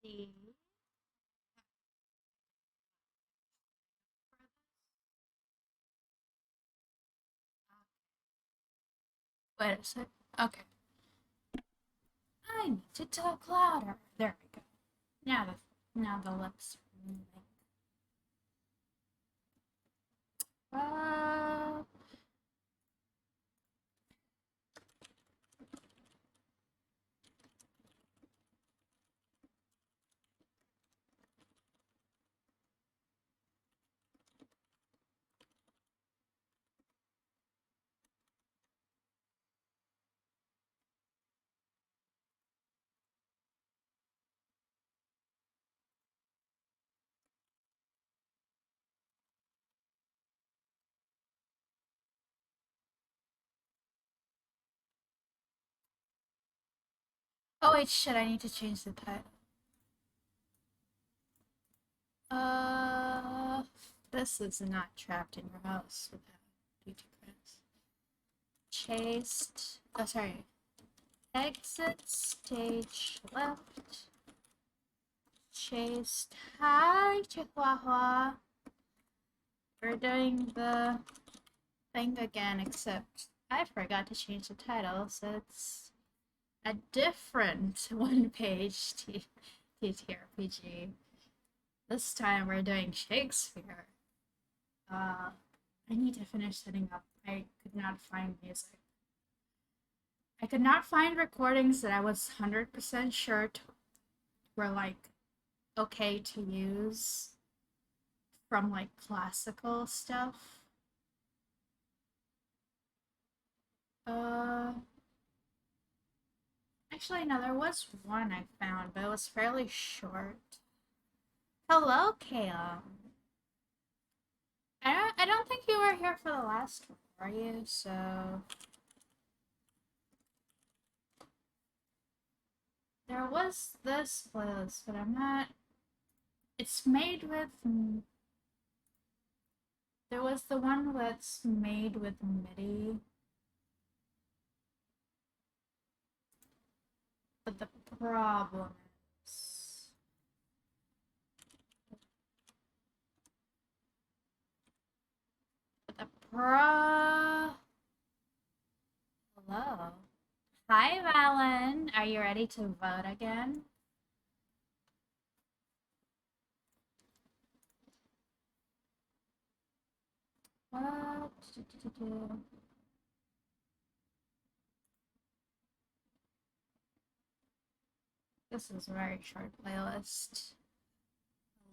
see. Wait a sec. Okay. I need to talk louder. There we go. Now the lips are moving. Uh, oh wait, shit, I need to change the title. Uh, this is not trapped in your house without duty credits. Chased. Oh, sorry. Exit stage left. Chased. Hi, Chihuahua. We're doing the thing again, except I forgot to change the title, so it's a different one-page TTRPG. This time we're doing Shakespeare. I need to finish setting up. I could not find music. I could not find recordings that I was 100% sure were like okay to use from like classical stuff. Uh, Actually, no, there was one I found, but it was fairly short. Hello, Kayla. I don't think you were here for the last one, were you? So there was this playlist, but I'm not. It's made with. There was the one that's made with MIDI, but the problem is. But the Hello. Hi, Valen. Are you ready to vote again? What? This is a very short playlist.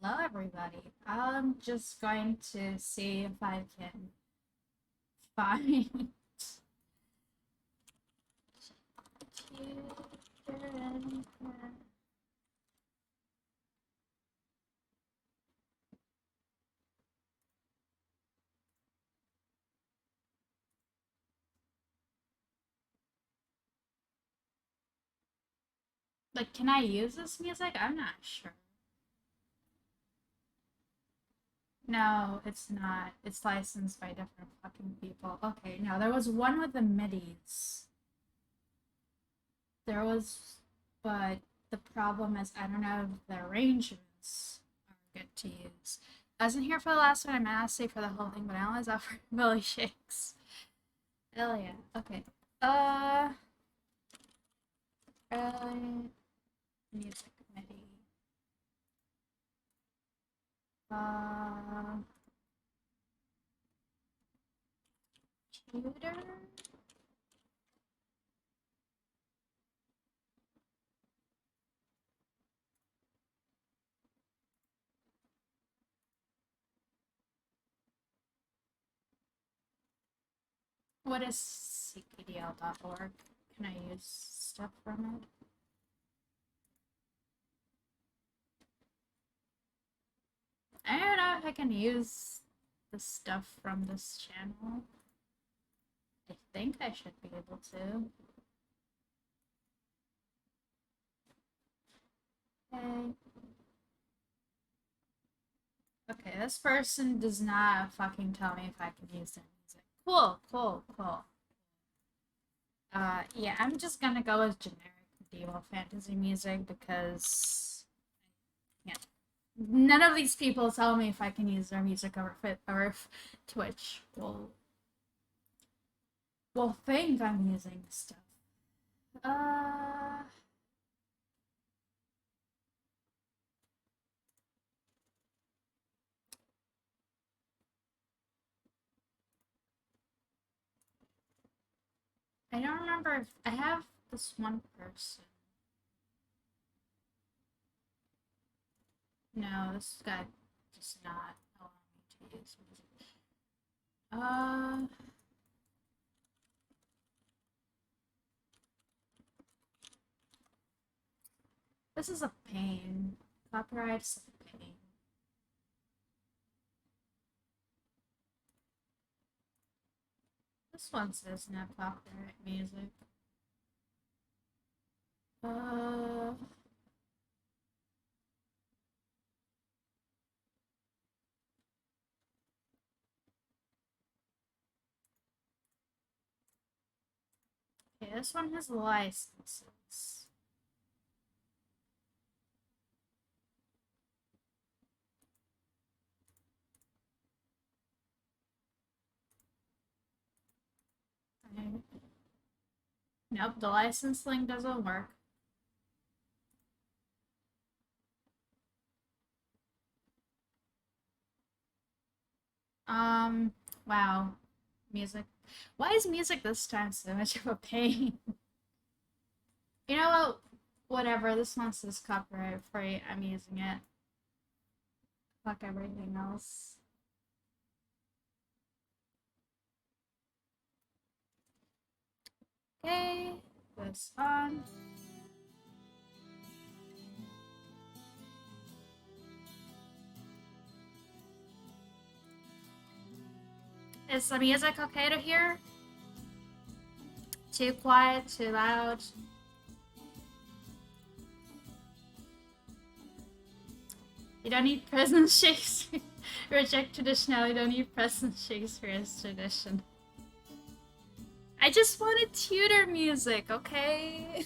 Hello, everybody. I'm just going to see if I can find. Like, can I use this music? I'm not sure. No, it's not. It's licensed by different fucking people. Okay, no, there was one with the MIDIs. There was, but the problem is I don't know if the arrangements are good to use. I wasn't here for the last one. I meant to stay for the whole thing, but I only saw for Billy Shakes. Hell yeah. Okay. Music MIDI. Tutor. What is cpdl.org? Can I use stuff from it? I don't know if I can use the stuff from this channel. I think I should be able to. Okay. Okay, this person does not fucking tell me if I can use their music. Cool, cool, cool. Yeah, I'm just gonna go with generic medieval fantasy music because can't. None of these people tell me if I can use their music or if Twitch will think I'm using stuff. I don't remember if I have this one person. No, this guy does not allow me to use music. This is a pain. Copyright's a pain. This one says no copyright music. Okay, this one has licenses. Okay. Nope, the license link doesn't work. Wow. Music. Why is music this time so much of a pain? You know what? Whatever, this one says copyright free. I'm using it. Fuck everything else. Okay, this on. Is the music okay to hear? Too quiet, too loud? You don't need present Shakespeare. Reject traditional, you don't need present Shakespeare's tradition. I just wanted tutor music, okay?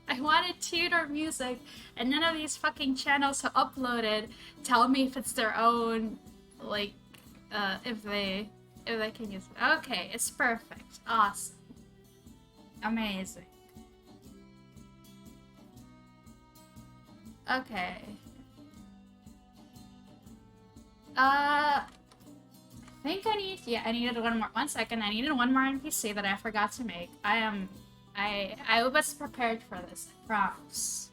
I wanted tutor music, and none of these fucking channels who uploaded tell me if it's their own, like, if they can use it. Okay, it's perfect. Awesome. Amazing. Okay. I think I needed one second. I needed one more NPC that I forgot to make. I was prepared for this, I promise.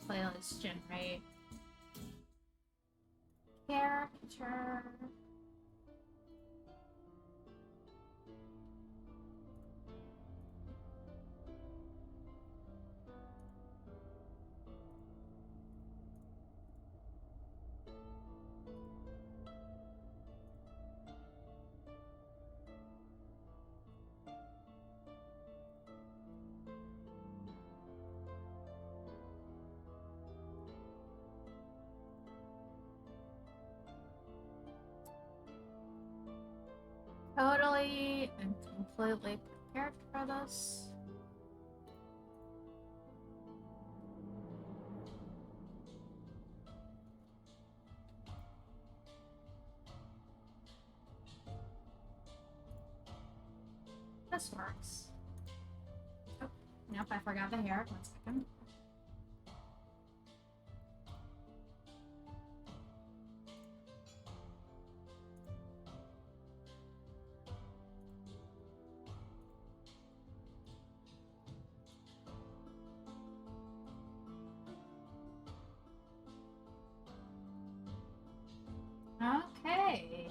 Playlist generate character. Totally and completely prepared for this. This works. Oh, nope, I forgot the hair. 1 second. Okay.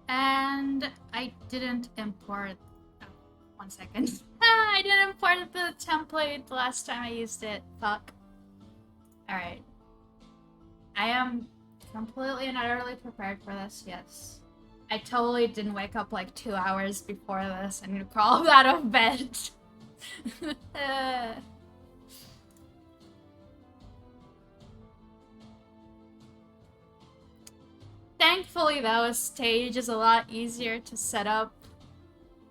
And I didn't import. Oh, 1 1 second. I didn't import the template the last time I used it. Fuck. Alright. I am completely and utterly prepared for this, yes. I totally didn't wake up like 2 hours before this and crawled out of bed. Thankfully, though, a stage is a lot easier to set up.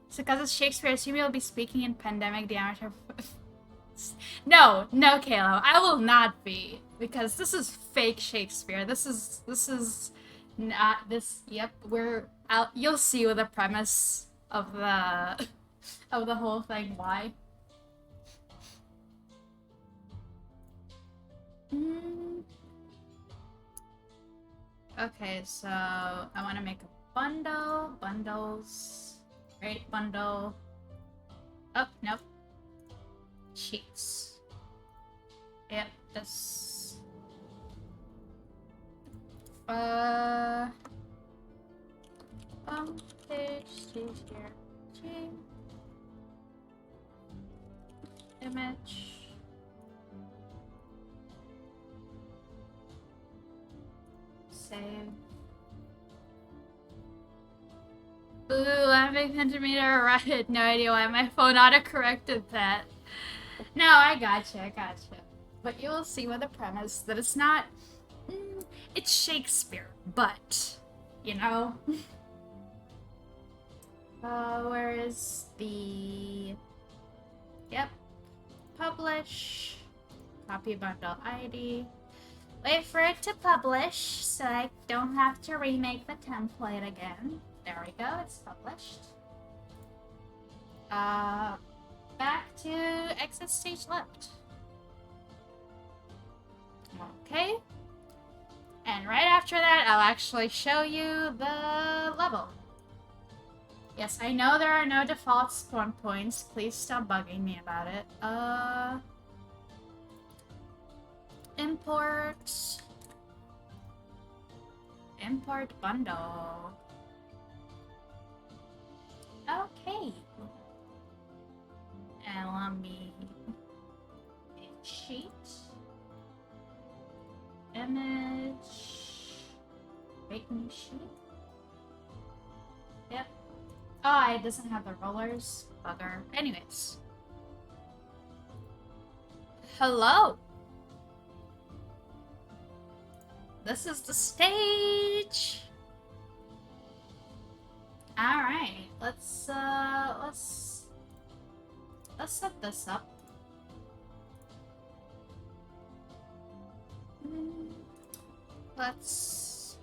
So, because it's Shakespeare, I assume you'll be speaking in pandemic, the amateur. No, Kalo, I will not be, because this is fake Shakespeare. This is not this. Yep, we're out. You'll see with the premise of the whole thing why. Okay, so I want to make a bundle. Bundles. Great bundle. Oh, nope. Sheets. Yep, this. Page, TTRPG. Image. Save. Ooh, I'm a centimeter right. No idea why my phone autocorrected that. No, I gotcha. But you will see with the premise that it's not... it's Shakespeare, but, you know? Where is the... Yep. Publish. Copy bundle ID. Wait for it to publish so I don't have to remake the template again. There we go, it's published. Back to exit stage left. Okay. And right after that, I'll actually show you the level. Yes, I know there are no default spawn points. Please stop bugging me about it. Import bundle. Okay. And let me sheet. Image. Make new sheet. Yep. Oh, it doesn't have the rollers. Bugger. Anyways. Hello. This is the stage. All right. Let's set this up. Let's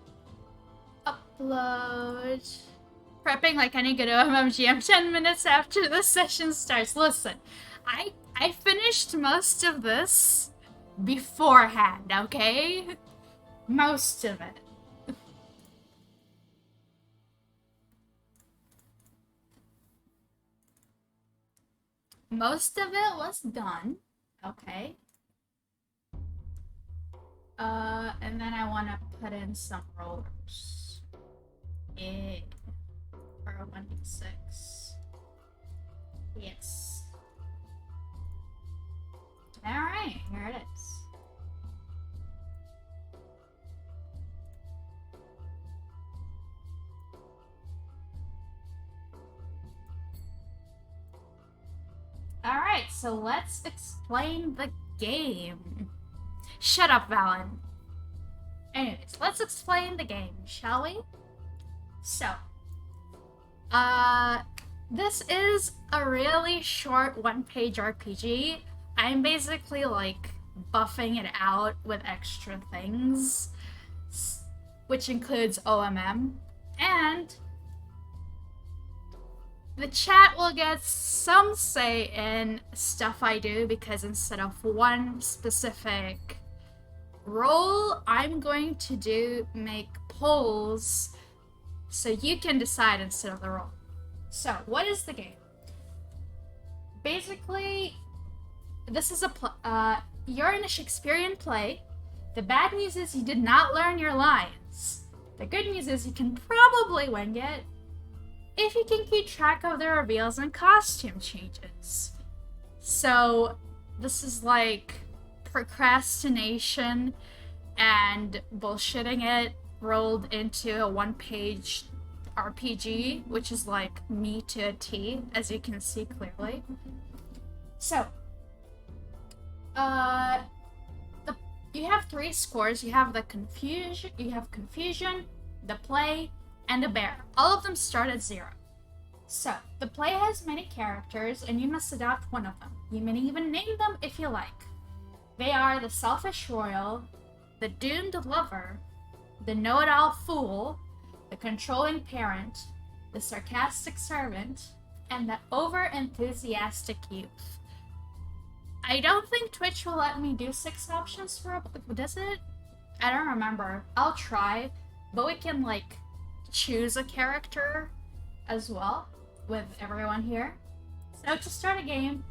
upload. Prepping like any good OMMGM 10 minutes after the session starts. Listen, I finished most of this beforehand, okay? Most of it. Most of it was done, okay? And then I want to put in some rollers. Yeah. For a 1d6. Yes. Alright, here it is. Alright, so let's explain the game. Shut up, Valen. Anyways, let's explain the game, shall we? So, this is a really short one-page RPG. I'm basically, like, buffing it out with extra things, which includes OMM, and the chat will get some say in stuff I do, because instead of one specific role, I'm going to make polls so you can decide instead of the role. So, what is the game? Basically, this is you're in a Shakespearean play. The bad news is you did not learn your lines. The good news is you can probably wing it. if you can keep track of the reveals and costume changes. So this is like procrastination and bullshitting it rolled into a one-page RPG, which is like me to a T, as you can see clearly. So, you have 3 scores. You have the confusion, the play, and the bear. All of them start at 0. So, the play has many characters, and you must adopt one of them. You may even name them if you like. They are the selfish royal, the doomed lover, the know-it-all fool, the controlling parent, the sarcastic servant, and the over-enthusiastic youth. I don't think Twitch will let me do 6 options for a... Does it? I don't remember. I'll try, but we can, like, choose a character as well with everyone here. So to start a game,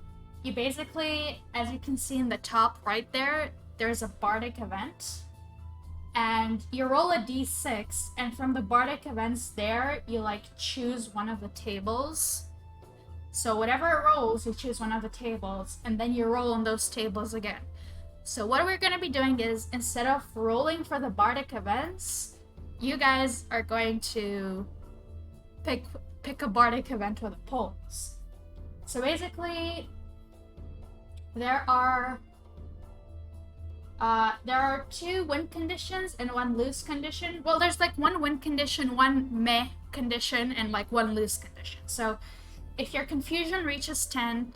you basically, as you can see in the top right there, there's a bardic event. And you roll a d6, and from the bardic events there, you, like, choose one of the tables. So whatever it rolls, you choose one of the tables, and then you roll on those tables again. So what we're going to be doing is, instead of rolling for the bardic events, you guys are going to pick a bardic event with the poles. So basically, there are 2 win conditions and 1 lose condition. Well, there's like 1 win condition, 1 meh condition, and like 1 lose condition. So if your confusion reaches 10,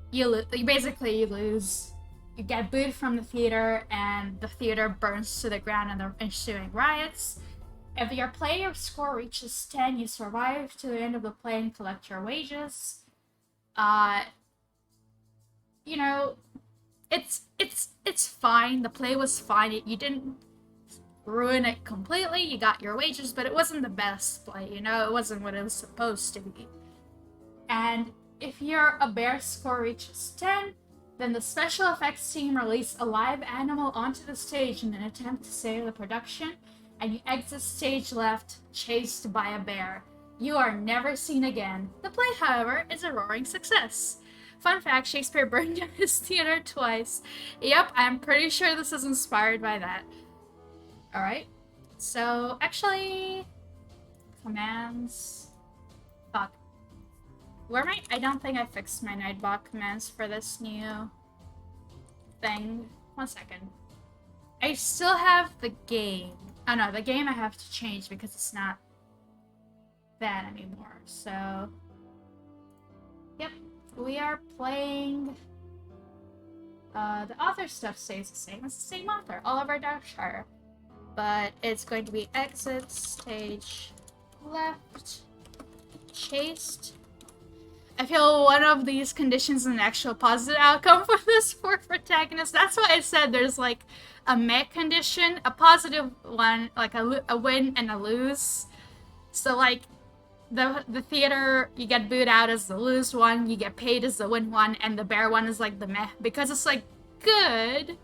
you lose. You get booed from the theater, and the theater burns to the ground in the ensuing riots. If your player score reaches 10, you survive to the end of the play and collect your wages. You know, it's fine. The play was fine. You didn't ruin it completely. You got your wages, but it wasn't the best play. You know, it wasn't what it was supposed to be. And if your bear score reaches 10, then the special effects team release a live animal onto the stage in an attempt to save the production, and you exit stage left, chased by a bear. You are never seen again. The play, however, is a roaring success. Fun fact, Shakespeare burned down his theater twice. Yep, I'm pretty sure this is inspired by that. Alright, so actually, commands, fuck. Where am I? I don't think I fixed my Nightbot commands for this new thing. 1 second. I still have the game. Oh no, the game I have to change because it's not that anymore. So, yep, we are playing. The author stuff stays the same. It's the same author, Oliver Darkshire. But it's going to be exit, stage left, chased. I feel one of these conditions is an actual positive outcome for this poor protagonist. That's why I said there's like a meh condition, a positive one, like a win and a lose. So like the theater, you get booed out as the lose one, you get paid as the win one, and the bear one is like the meh, because it's like good.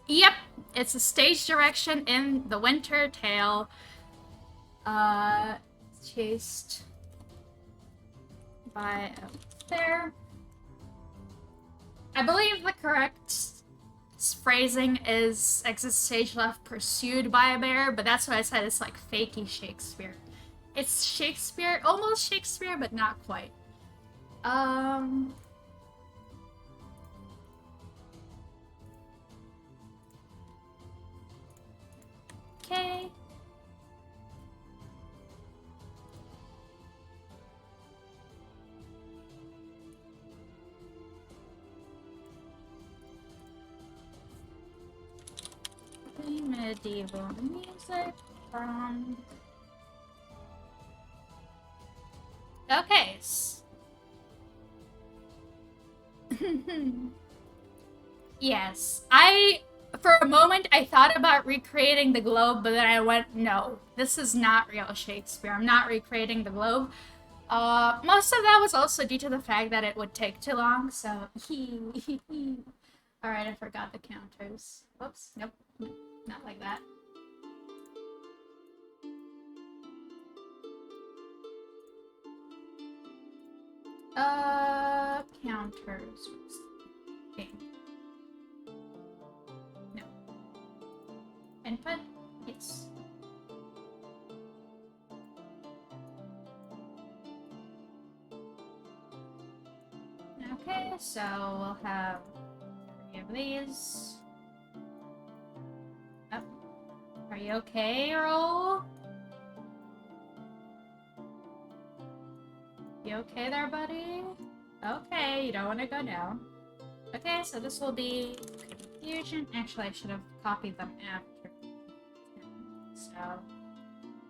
Yep, it's a stage direction in the Winter Tale. Chased by there. I believe the correct phrasing is exit stage left pursued by a bear, but that's what I said. It's like fakey Shakespeare. It's Shakespeare, almost Shakespeare, but not quite. Okay. Medieval music from... Okay. Yes. For a moment, I thought about recreating the globe, but then I went, no, this is not real Shakespeare. I'm not recreating the globe. Most of that was also due to the fact that it would take too long, so... Alright, I forgot the counters. Whoops, nope. Not like that. characters. Game. No. Input? Yes. Okay, so we'll have 3 of these. Oh. Are you okay, Roll? You okay there, buddy? Okay, you don't want to go down. Okay, so this will be confusion. Actually, I should have copied them after. So,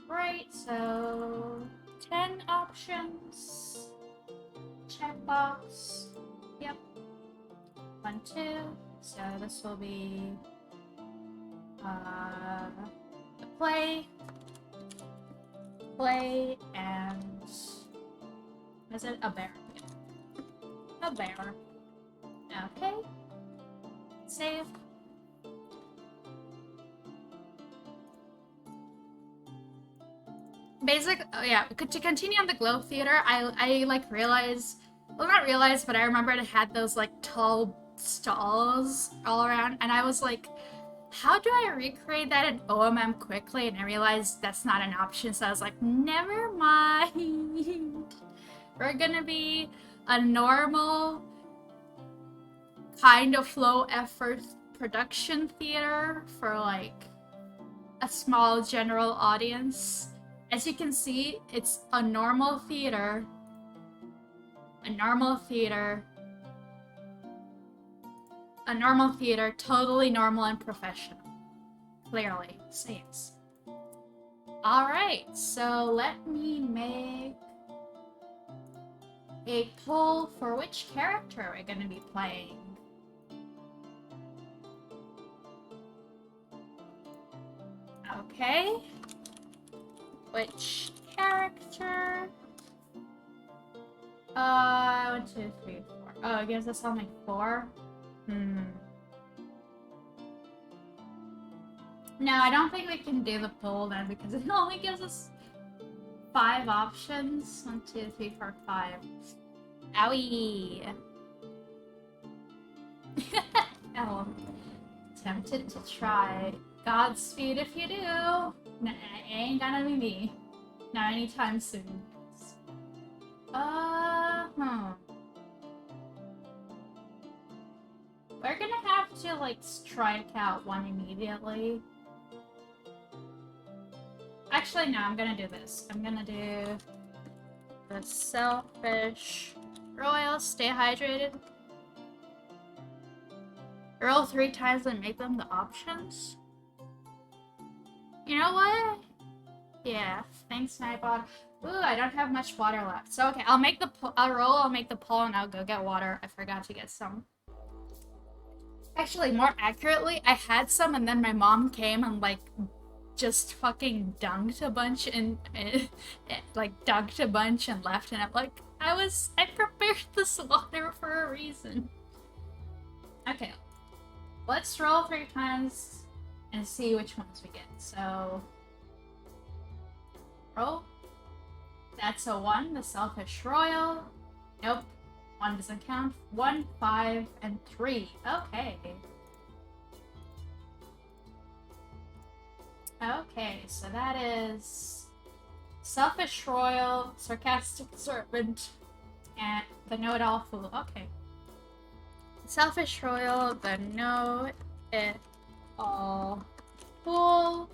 right, so 10 options. Checkbox. Yep. 1, 2. So this will be the play, and is it a bear? Yeah. A bear. Okay. Save. Yeah, to continue on the Glow Theater, I like realized, well, not realized, but I remembered it had those like tall stalls all around, and I was like, how do I recreate that in OMM quickly? And I realized that's not an option, so I was like, never mind. We're gonna be a normal kind of low effort production theater for like a small general audience. As you can see, it's a normal theater. A normal theater, totally normal and professional. Clearly, so yes. Alright, so let me make a poll for which character we're gonna be playing. Okay. Which character? 1, 2, 3, 4. Oh, I guess that's only 4? No, I don't think we can do the poll then because it only gives us 5 options. 1, 2, 3, 4, 5. Owie! Oh, tempted to try. Godspeed if you do. Nah, it ain't gonna be me. Not anytime soon. We're gonna have to, like, strike out one immediately. Actually, no, I'm gonna do this. I'm gonna do the Selfish Royal. Stay hydrated. Roll 3 times and make them the options. You know what? Yeah, thanks, Nightbot. Ooh, I don't have much water left. So, okay, I'll make the I'll make the poll, and I'll go get water. I forgot to get some. Actually, more accurately, I had some, and then my mom came and, like, just fucking dunked a bunch and like, dunked a bunch and left, and I'm like, I prepared this water for a reason. Okay, let's roll 3 times and see which ones we get. So, roll. That's a 1, the Selfish Royal. Nope, 1 doesn't count. 1, 5, and 3. Okay. Okay, so that is Selfish Royal, Sarcastic Servant, and the Know-It-All Fool. Okay. Selfish Royal, the Know-It-All Fool,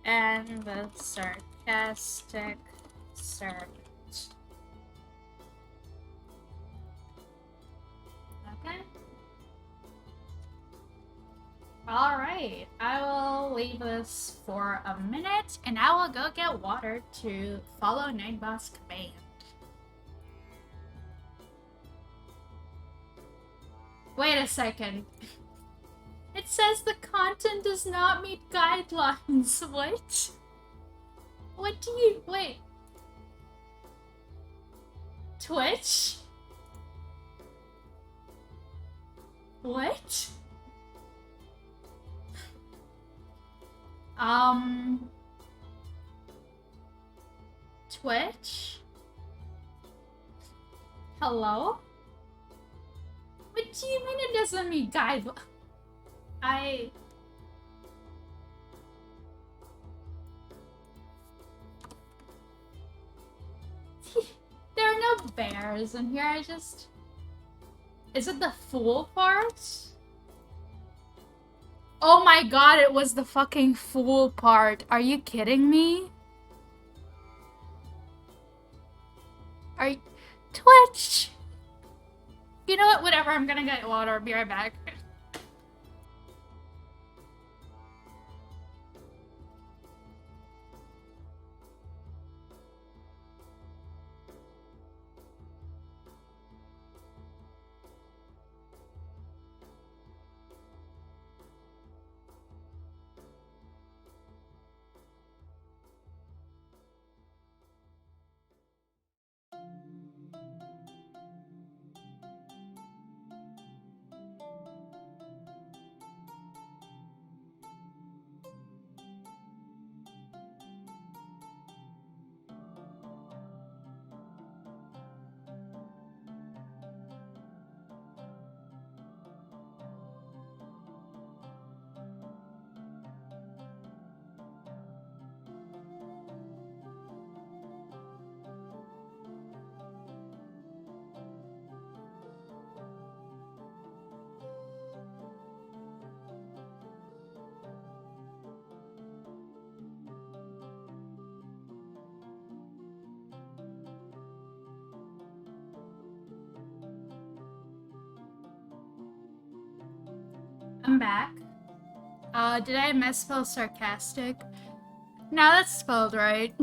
and the Sarcastic Servant. Okay. Alright, I will leave this for a minute, and I will go get water to follow Nightbot's command. Wait a second. It says the content does not meet guidelines. What? What do you... Wait. Twitch? What? Twitch? Hello? do you mean it doesn't meet guide? There are no bears in here, Is it the fool part? Oh my god, it was the fucking fool part. Are you kidding me? Twitch! You know what? Whatever, I'm gonna get water. I'll be right back. I'm back. Did I misspell sarcastic? No, that's spelled right.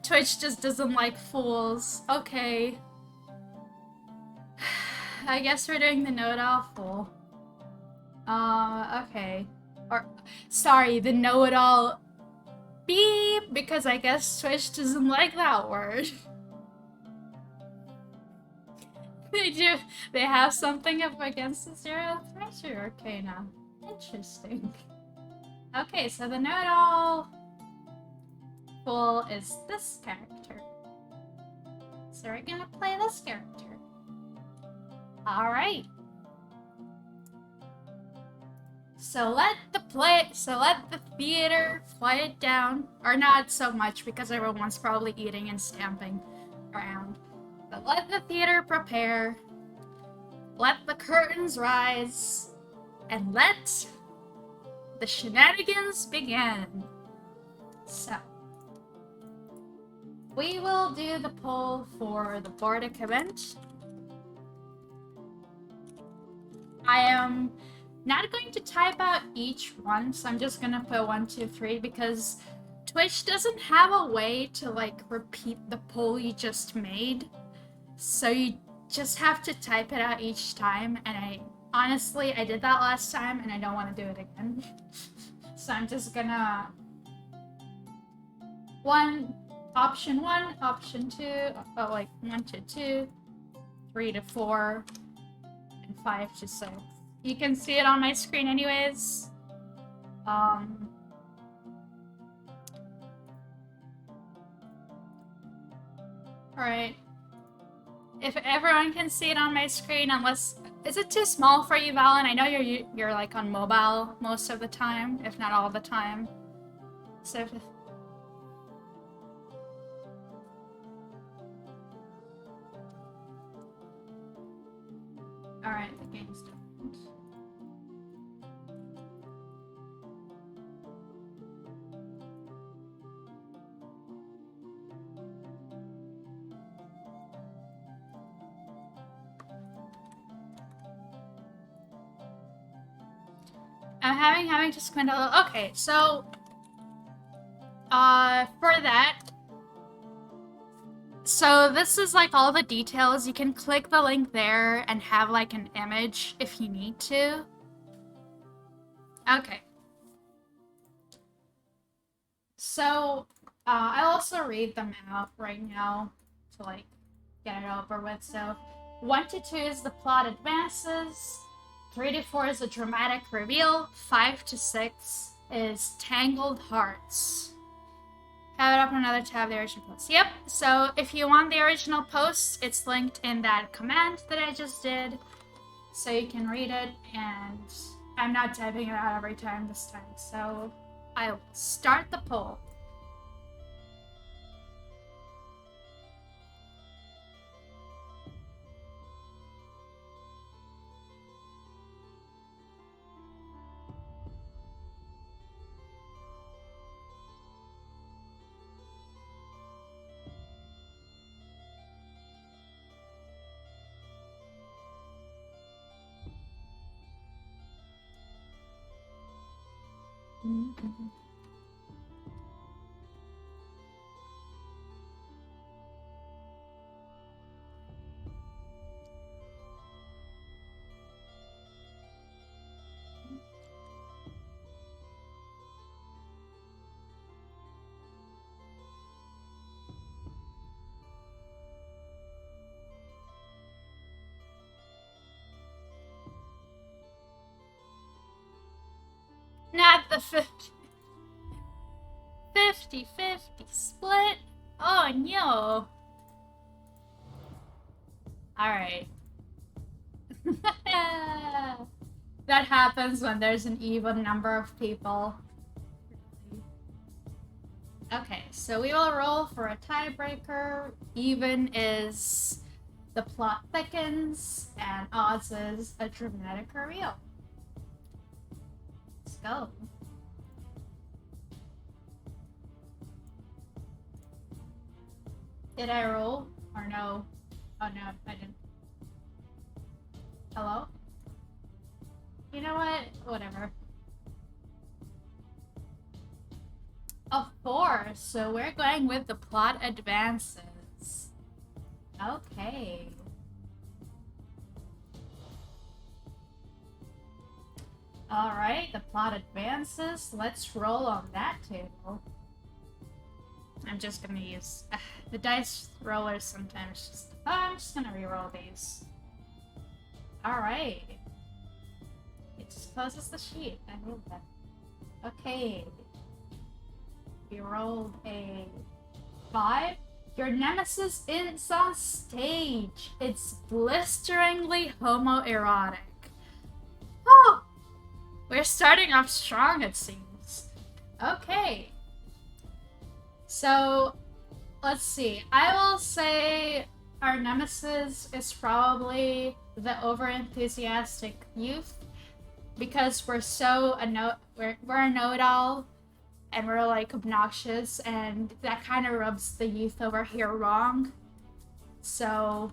Twitch just doesn't like fools. Okay. I guess we're doing the know-it-all fool. Okay. Or, sorry, the know-it-all beep, because I guess Twitch doesn't like that word. They have something up against the zero thresher. Okay, now. Interesting. Okay, so the know-it-all fool is this character. So we're gonna play this character. Alright. So let the theater quiet down. Or not so much, because everyone's probably eating and stamping around. But let the theater prepare. Let the curtains rise. And let the shenanigans begin. So, we will do the poll for the Bardic event. I am not going to type out each one, so I'm just gonna put 1, 2, 3 because Twitch doesn't have a way to like repeat the poll you just made. So you just have to type it out each time, and honestly, I did that last time and I don't want to do it again. So I'm just gonna option 1, option 2, like 1 to 2, 3 to 4, and 5 to 6. You can see it on my screen anyways. Alright. If everyone can see it on my screen, unless... Is it too small for you, Valen? I know you're like on mobile most of the time, if not all the time. So if... Alright, the game's done. I'm having to squint a little. Okay, so for that, so this is like all the details. You can click the link there and have like an image if you need to. Okay. So I'll also read them out right now to like get it over with. So 1 to 2 is the plot advances. 3 to 4 is a dramatic reveal. 5 to 6 is Tangled Hearts. Have it up on another tab, the original post. Yep, so if you want the original post, it's linked in that command that I just did. so you can read it, and I'm not typing it out every time this time, so I'll start the poll. Not the 50-50 split. Oh no. Alright. That happens when there's an even number of people. Okay, so we will roll for a tiebreaker. Even is the plot thickens, and odds is a dramatic reveal. Let's go. Did I roll? Or no? Oh no, I didn't. Hello? You know what? Whatever. A 4, so we're going with the plot advances. Okay. Alright, the plot advances. Let's roll on that table. I'm just gonna use the dice rollers sometimes just. Oh, I'm just gonna reroll these. Alright. It just closes the sheet. I hate that. Okay. We rolled a 5. Your nemesis is on stage. It's blisteringly homoerotic. Oh! We're starting off strong, it seems. Okay. So, let's see. I will say our nemesis is probably the overenthusiastic youth, because we're so we're a know-it-all, and we're like obnoxious, and that kind of rubs the youth over here wrong. So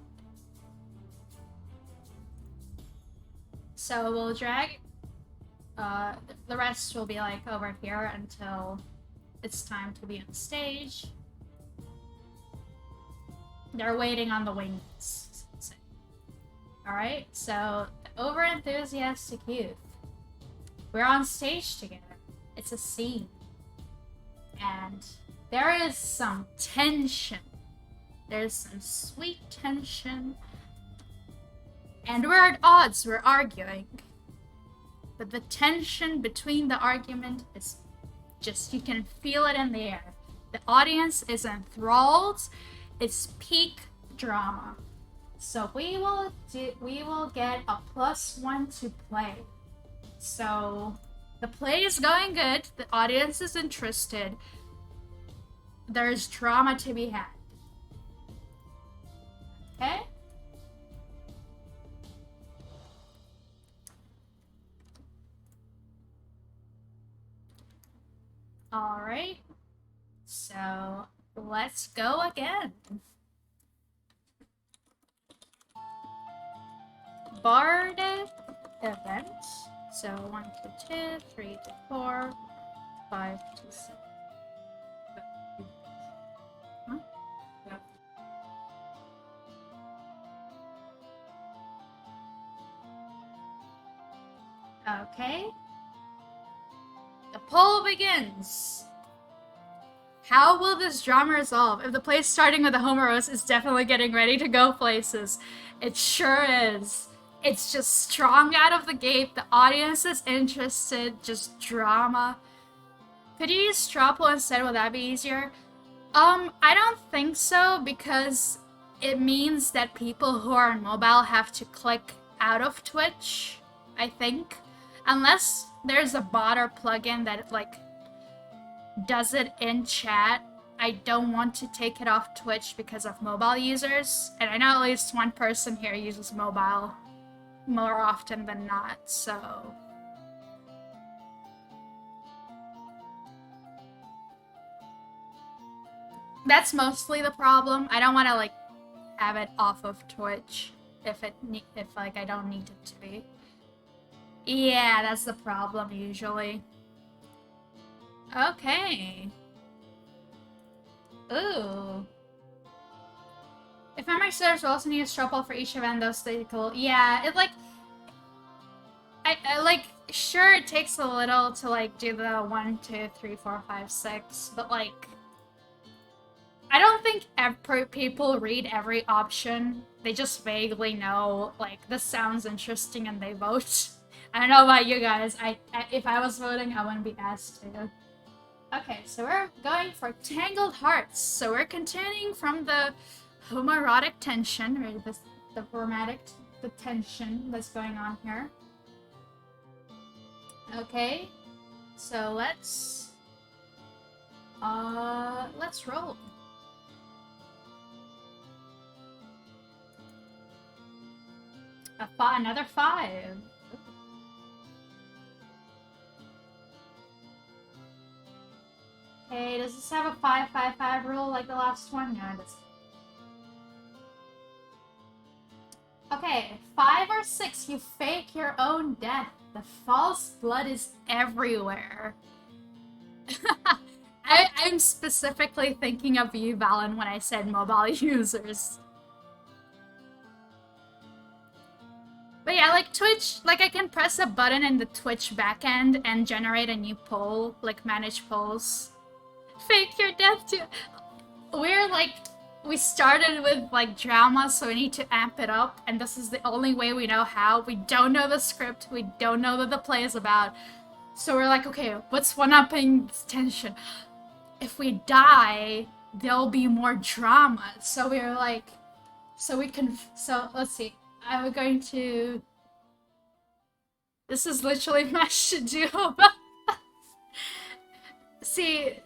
we'll drag. The rest will be like over here until it's time to be on stage. They're waiting on the wings. Alright, so the overenthusiastic youth. We're on stage together. It's a scene. And there is some tension. There's some sweet tension. And we're at odds, we're arguing. But the tension between the argument is just, you can feel it in the air. The audience is enthralled. It's peak drama. So we will get a +1 to play. So the play is going good. The audience is interested. There's drama to be had. Okay? Alright. So let's go again. Bard event. So 1 to 2, 3 to 4, 5 to 6. Huh? Yeah. Okay. The poll begins. How will this drama resolve? If the play's starting with a Homeros, it's definitely getting ready to go places. It sure is. It's just strong out of the gate. The audience is interested. Just drama. Could you use straw poll instead? Would that be easier? I don't think so, because it means that people who are on mobile have to click out of Twitch, I think. Unless there's a bot or plugin that like does it in chat, I don't want to take it off Twitch because of mobile users. And I know at least one person here uses mobile more often than not, so... That's mostly the problem. I don't want to, like, have it off of Twitch if like, I don't need it to be. Yeah, that's the problem, usually. Okay. Ooh. If memory serves, we'll also need a straw poll for each event, though stay cool. Yeah, it, like... I like, sure, it takes a little to, like, do the 1, 2, 3, 4, 5, 6, but, like... I don't think people read every option. They just vaguely know, like, this sounds interesting and they vote. I don't know about you guys. If I was voting, I wouldn't be asked to. Okay, so we're going for Tangled Hearts. So we're continuing from the homoerotic tension, or the the tension that's going on here. Okay, so let's roll. Another 5. Okay, does this have a 5-5-5 rule like the last one? No, it doesn't. Okay, 5 or 6, you fake your own death. The false blood is everywhere. I'm specifically thinking of you, Valen, when I said mobile users. But yeah, like Twitch, like I can press a button in the Twitch backend and generate a new poll, like manage polls. Fake your death too. We're like, we started with like drama, so we need to amp it up, and this is the only way we know how. We don't know the script, we don't know what the play is about. So we're like, okay, what's one-upping this tension? If we die, there'll be more drama. So we're like, so let's see. I'm going to... This is literally mashed to do. See,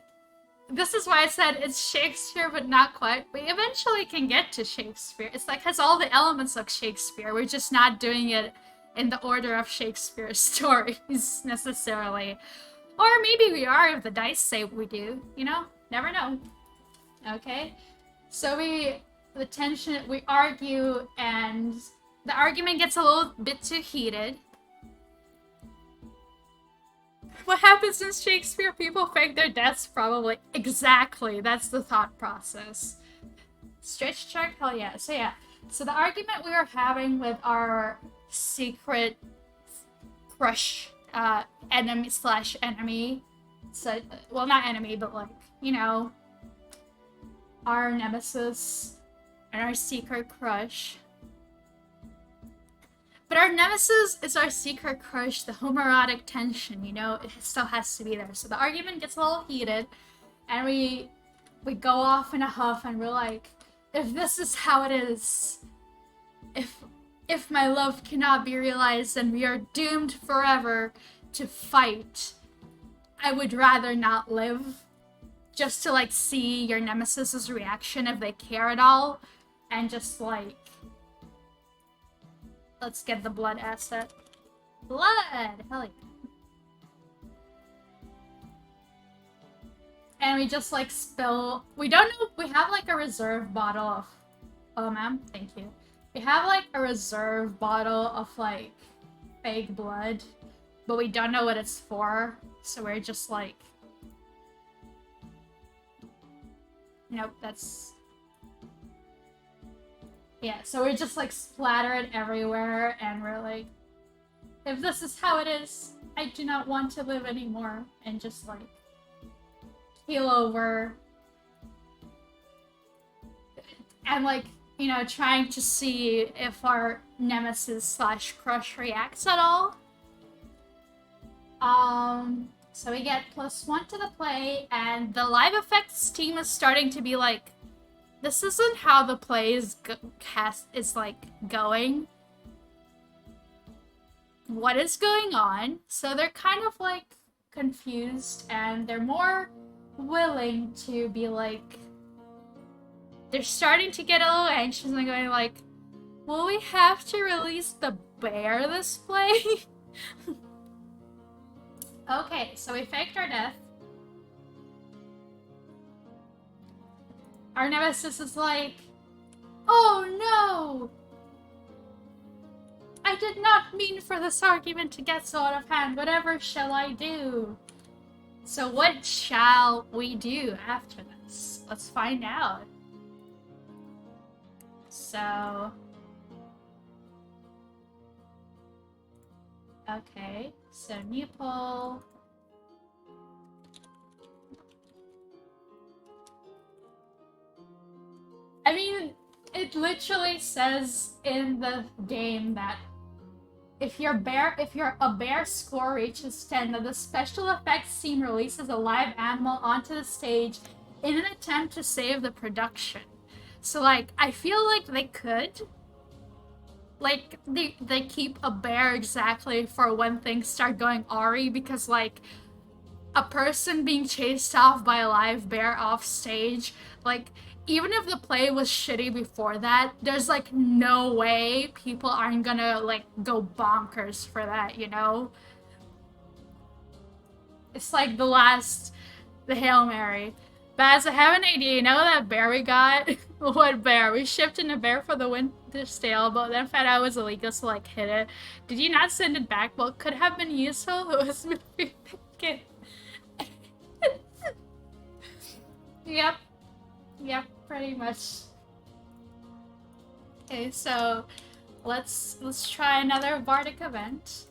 this is why I said it's Shakespeare, but not quite. We eventually can get to Shakespeare. It's like, has all the elements of Shakespeare. We're just not doing it in the order of Shakespeare's stories, necessarily. Or maybe we are if the dice say we do, you know? Never know. Okay? So the tension, we argue, and the argument gets a little bit too heated. What happens in Shakespeare? People fake their deaths, probably. Exactly, that's the thought process. Stretch check? Hell yeah. So yeah, so the argument we were having with our secret crush enemy, so, well, not enemy, but like, you know, our nemesis and our secret crush. But our nemesis is our secret crush, the homoerotic tension, you know, it still has to be there. So the argument gets a little heated, and we go off in a huff, and we're like, if this is how it is, if my love cannot be realized and we are doomed forever to fight, I would rather not live. Just to, like, see your nemesis's reaction if they care at all, and just, like... Let's get the blood asset. Blood! Hell yeah. And we just, like, spill... We don't know... We have, like, a reserve bottle of... Oh, ma'am? Thank you. We have, like, a reserve bottle of, like, fake blood. But we don't know what it's for. So we're just, like... Nope, that's... Yeah, so we just, like, splatter it everywhere, and we're like, if this is how it is, I do not want to live anymore, and just, like, keel over. And, like, you know, trying to see if our nemesis/crush reacts at all. So we get +1 to the play, and the live effects team is starting to be like, this isn't how the play is like going. what is going on. So they're kind of like confused, and they're more willing to be like, they're starting to get a little anxious and going like, will we have to release the bear display? Okay, so we faked our death. Our nemesis is like, oh no! I did not mean for this argument to get so out of hand. Whatever shall I do? So what shall we do after this? Let's find out. So... okay, so new poll. I mean, it literally says in the game that if your a bear score reaches 10, that the special effects team releases a live animal onto the stage in an attempt to save the production. So like, I feel like they could. Like, they keep a bear exactly for when things start going awry, because like, a person being chased off by a live bear off stage, like, even if the play was shitty before that, there's like no way people aren't gonna like go bonkers for that, you know? It's like the Hail Mary. Baz, I have an idea. You know that bear we got? What bear? We shipped in a bear for the winter stale, but then found out it was illegal, so like hid it. Did you not send it back? Well, it could have been useful. It was okay. Yep, pretty much. Okay, so let's try another Bardic event.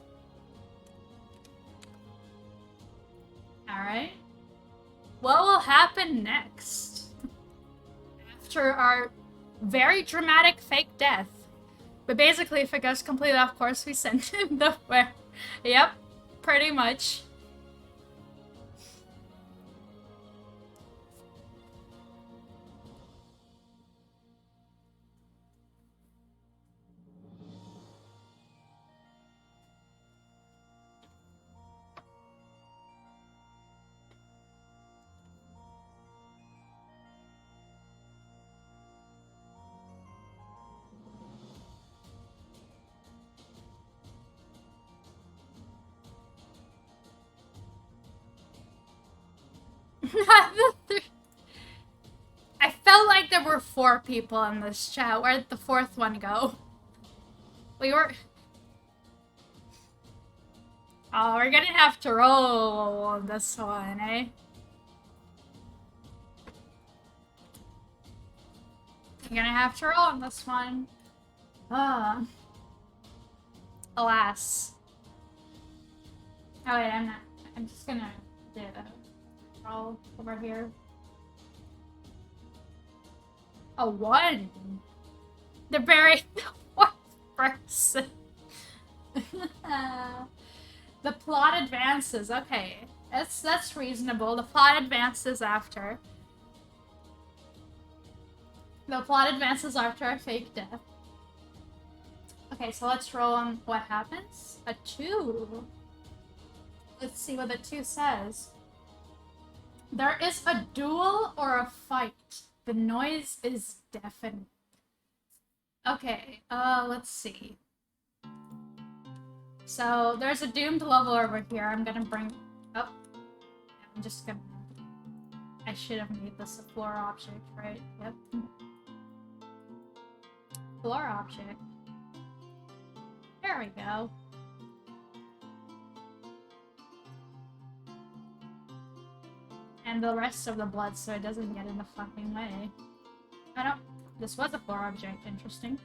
Alright. What will happen next? After our very dramatic fake death. But basically, if it goes completely off course, we send him nowhere. Yep, pretty much. I felt like there were 4 people in this chat. Where'd the 4th one go? We were... oh, we're gonna have to roll on this one, eh? You're gonna have to roll on this one. Alas. Oh wait, I'm not. I'm just gonna do the roll over here. A 1. They're buried the 4th person. The plot advances. Okay, that's reasonable. The plot advances after. The plot advances after a fake death. Okay, so let's roll on what happens. A 2. Let's see what the 2 says. There is a duel or a fight. The noise is deafening. Okay, let's see. So, there's a doomed level over here. I'm gonna bring... oh. I'm just gonna... I should have made this a floor object, right? Yep. Floor object. There we go. And the rest of the blood so it doesn't get in the fucking way. I don't... this was a floor object, interesting.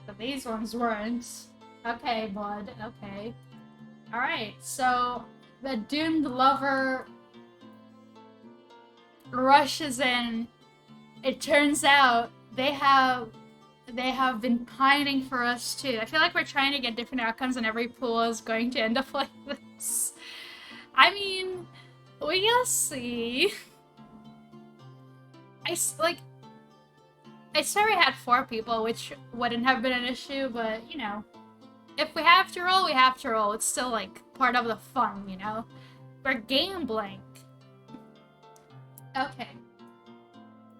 But these ones weren't. Okay, blood, okay. Alright, so the doomed lover rushes in. It turns out they have been pining for us too. I feel like we're trying to get different outcomes and every pool is going to end up like this. I mean, we'll see. I swear we had 4 people, which wouldn't have been an issue, but, you know. if we have to roll, we have to roll. It's still like part of the fun, you know? We're gambling. Okay.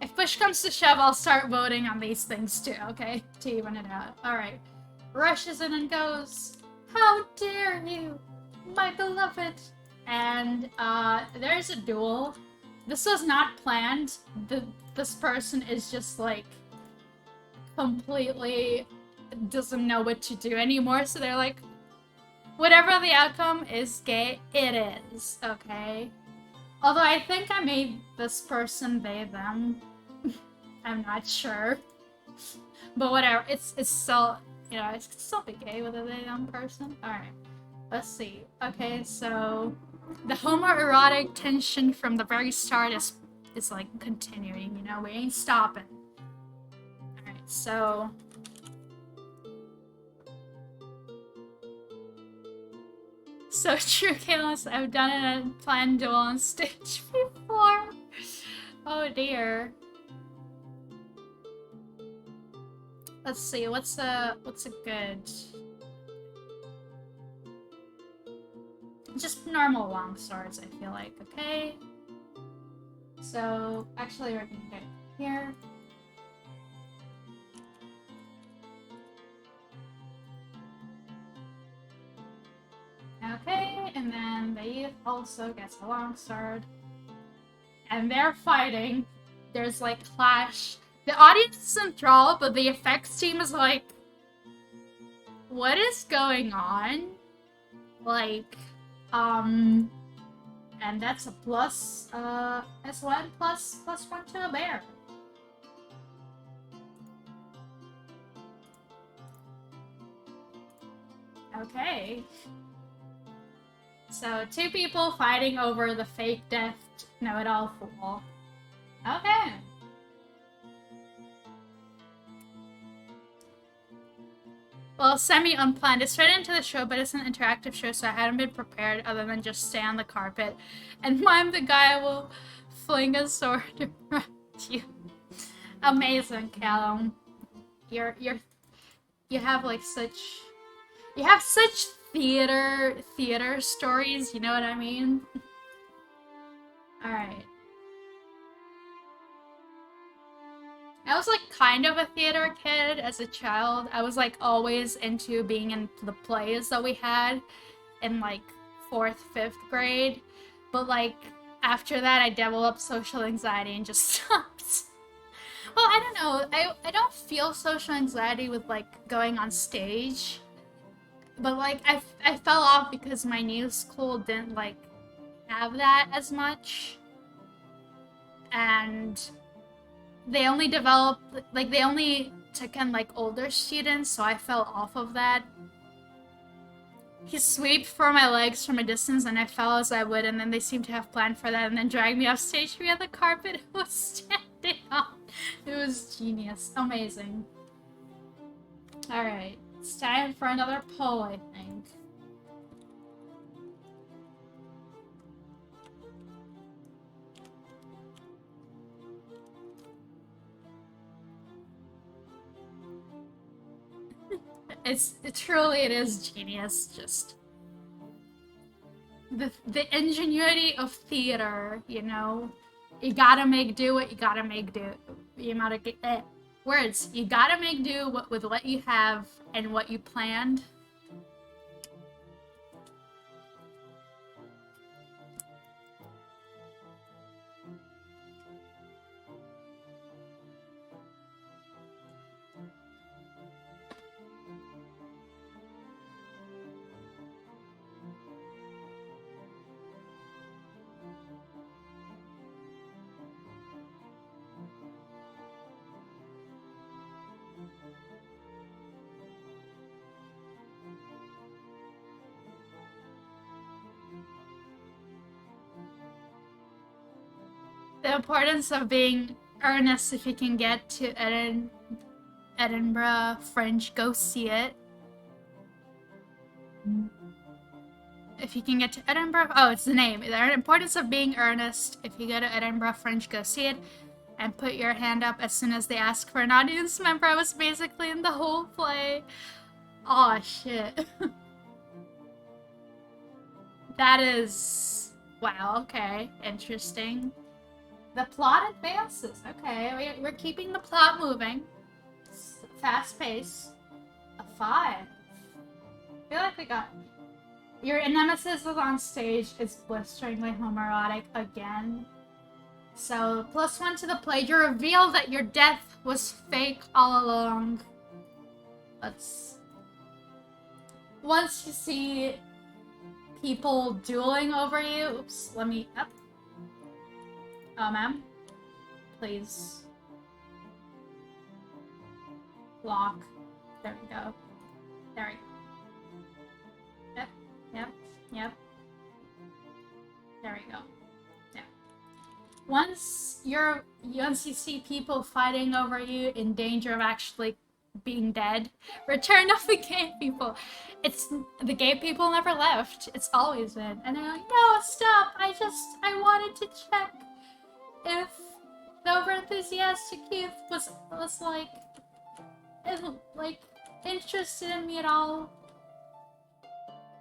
If push comes to shove, I'll start voting on these things too, okay? To even it out. Alright. Rushes in and goes, "How dare you, my beloved!" And there's a duel. This was not planned. This person is just like completely doesn't know what to do anymore, so they're like, whatever the outcome is gay, it is, okay? Although I think I made this person they them. I'm not sure. But whatever, it's still, you know, it's still be gay with a they them person. Alright. Let's see. Okay, so the homoerotic tension from the very start is like continuing, you know, we ain't stopping. Alright, so true, Kalis. I've done it at planned duel on stage before. Oh dear. Let's see, what's a good... Just normal long swords, I feel like, okay? So, actually we're gonna go here. Okay, and then the youth also gets a longsword. And they're fighting. There's like clash. The audience is enthralled, but the effects team is like, what is going on? Like, and that's a plus, S1 plus +1 to a bear. Okay. So, 2 people fighting over the fake death know-it-all fool. Okay. Well, semi-unplanned. It's straight into the show, but it's an interactive show, so I hadn't been prepared other than just stay on the carpet and mime the guy will fling a sword around you. Amazing, Callum. You have like such... You have such theater stories, you know what I mean? Alright. I was like kind of a theater kid as a child. I was like always into being in the plays that we had in like 4th, 5th grade. But like after that I developed social anxiety and just stopped. Well, I don't know. I don't feel social anxiety with like going on stage. But like I fell off because my new school didn't like have that as much. And they only developed, like, they only took in, like, older students, so I fell off of that. He swept for my legs from a distance, and I fell as I would, and then they seemed to have planned for that, and then dragged me off stage via the carpet I was standing on. It was genius. Amazing. Alright, it's time for another poll, I think. It is genius, just the ingenuity of theater, you know? You gotta make do what you gotta make do. You gotta get words. You gotta make do with what you have and what you planned. The importance of being earnest. If you can get to Edinburgh Fringe, go see it. If you can get to Edinburgh, oh, it's the name. The importance of being earnest. If you go to Edinburgh Fringe, go see it. And put your hand up as soon as they ask for an audience member. I was basically in the whole play. Oh shit. That is... Wow, okay. Interesting. The plot advances. Okay, we're keeping the plot moving. Fast pace. A 5. I feel like we got... Your nemesis is on stage. It's blisteringly homoerotic again. So, +1 to the play. You reveal that your death was fake all along. Let's... Once you see people dueling over you... Oops, let me... Up. Oh, ma'am. Please. Lock. There we go. There we go. Yep, yep, yep. There we go. Yeah. Once you see people fighting over you in danger of actually being dead, return of the gay people. The gay people never left. It's always been. And they're like, no, stop. I wanted to check if the overenthusiastic youth was like interested in me at all.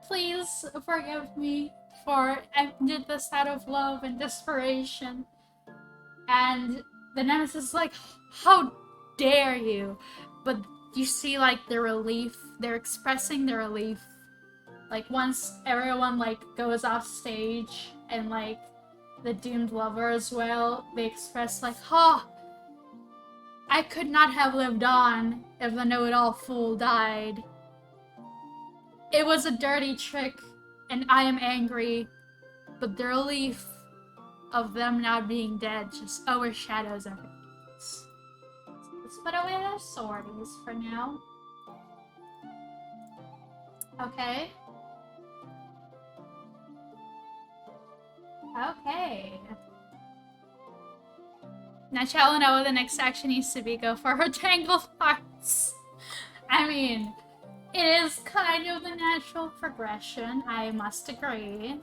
Please forgive me for I did this out of love and desperation. And the nemesis is like, how dare you? But you see like the relief, they're expressing their relief. Like once everyone like goes off stage and like the doomed lover as well, they express like, oh, I could not have lived on if the know-it-all fool died. It was a dirty trick, and I am angry, but the relief of them not being dead just overshadows everything else. Let's put away their swordies for now. Okay. Okay. Now shall we know what the next action needs to be? Go for her tangled hearts. I mean, it is kind of the natural progression, I must agree.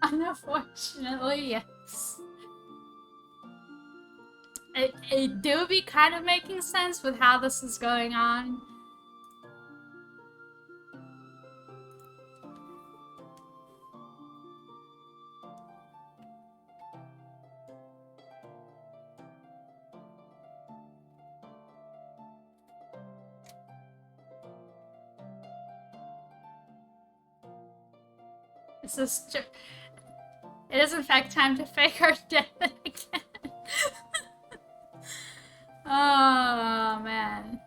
Unfortunately, yes. It do be kind of making sense with how this is going on. It is in fact time to fake our death again. Oh man.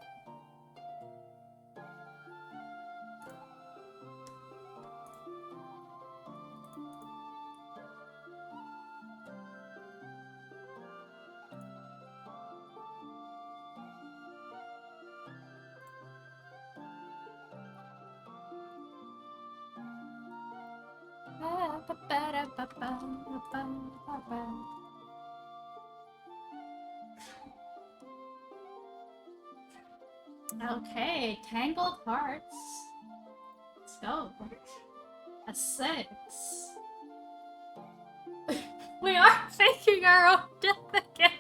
Okay, Tangled Hearts. Let's go. A 6. We are faking our own death again.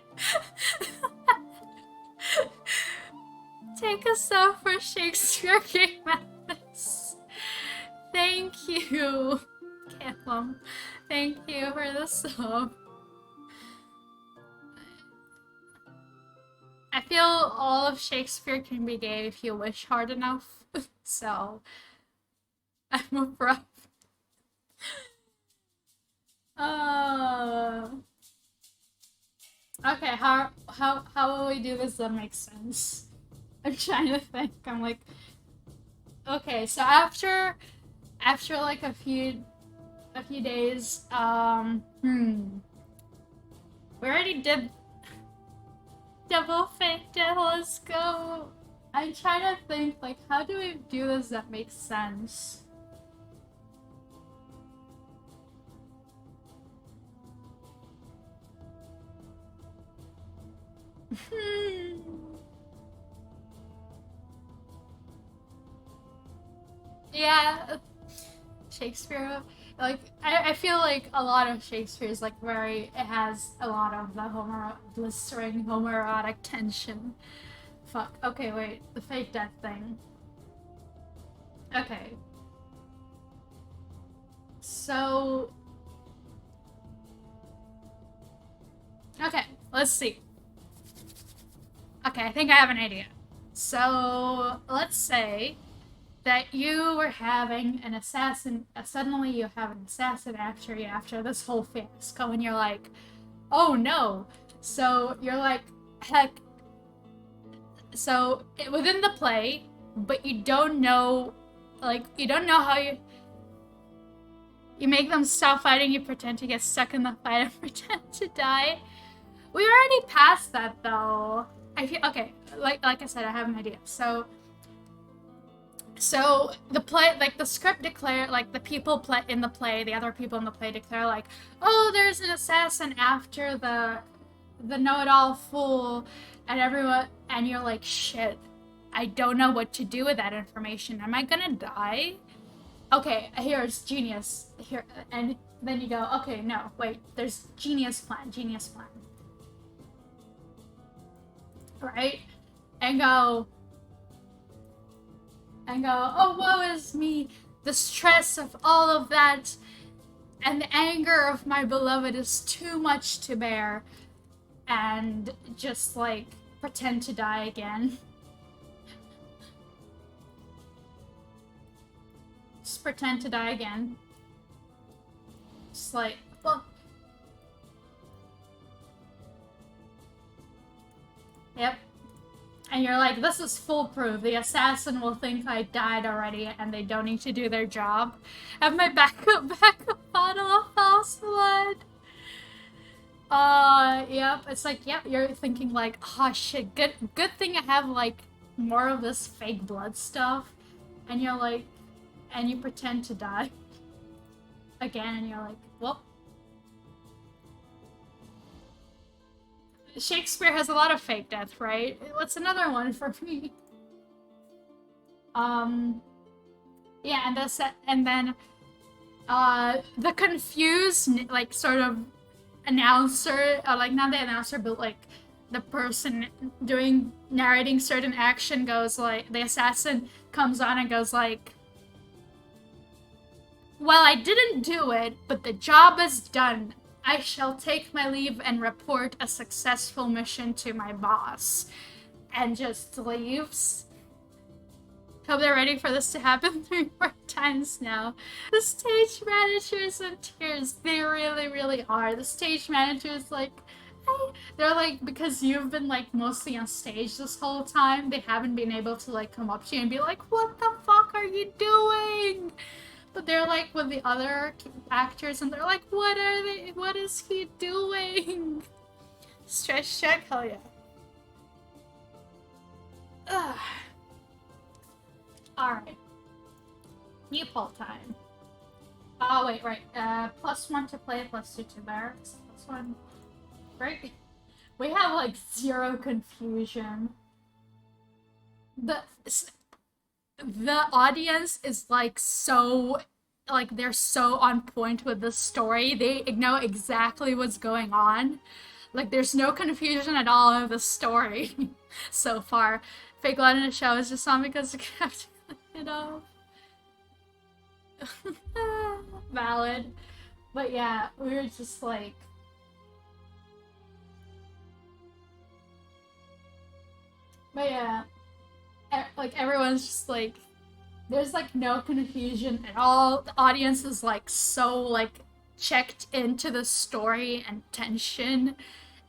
Take a sub for Shakespeare Game Mathis. Thank you, Callum. Thank you for the sub. I feel all of Shakespeare can be gay if you wish hard enough. So, I'm a pro. Okay, how will we do this that makes sense? I'm trying to think. I'm like, okay, so after like a few days, we already did double fake death. Let's go. I'm trying to think, like, how do we do this that makes sense? Yeah. Shakespeare. Like, I feel like a lot of Shakespeare is like it has a lot of the blistering homoerotic tension. Fuck. Okay, wait. The fake death thing. Okay. So. Okay, let's see. Okay, I think I have an idea. So, let's say that you were having an assassin, suddenly you have an assassin after you after this whole fiasco, and you're like, oh no. So, you're like, heck. So, within the play, but you don't know, like, you don't know how you make them stop fighting, you pretend to get stuck in the fight and pretend to die. We already passed that though. I feel okay. Like I said, I have an idea. So the play, like the script declare, like the people in the play, the other people in the play declare, like, oh, there's an assassin after the know-it-all fool, and everyone, and you're like, shit, I don't know what to do with that information. Am I gonna die? Okay, here's genius. Here, and then you go, okay, no, wait, there's genius plan. Right? And go, oh, woe is me, the stress of all of that, and the anger of my beloved is too much to bear, and just, like, pretend to die again. Just pretend to die again. Just like, well. Yep. And you're like, this is foolproof. The assassin will think I died already and they don't need to do their job. Have my backup bottle of false blood. Yep. It's like, yep, you're thinking like, oh shit, good thing I have like more of this fake blood stuff. And you're like, and you pretend to die again, and you're like, well. Shakespeare has a lot of fake death, right? What's another one for me? Yeah, and then the confused, like, sort of announcer, like, not the announcer, but like the person narrating certain action goes like, the assassin comes on and goes like, well, I didn't do it, but the job is done. I shall take my leave and report a successful mission to my boss. And just leaves. Hope they're ready for this to happen 3 more times now. The stage manager is in tears. They really, really are. The stage manager is like, hey. They're like, because you've been like mostly on stage this whole time, they haven't been able to like come up to you and be like, what the fuck are you doing? But they're like with the other actors, and they're like, what is he doing? Stress check? Hell yeah. Ugh. Alright. New poll time. Oh, wait, right. +1 to play, +2 to barracks. +1. Right? We have like 0 confusion. The audience is like so, like, they're so on point with the story. They know exactly what's going on. Like, there's no confusion at all of the story so far. Fake blood in the show is just on because you have to click it off. Valid. But yeah, we were just like, but yeah, like, everyone's just like, there's like no confusion at all. The audience is like so like checked into the story and tension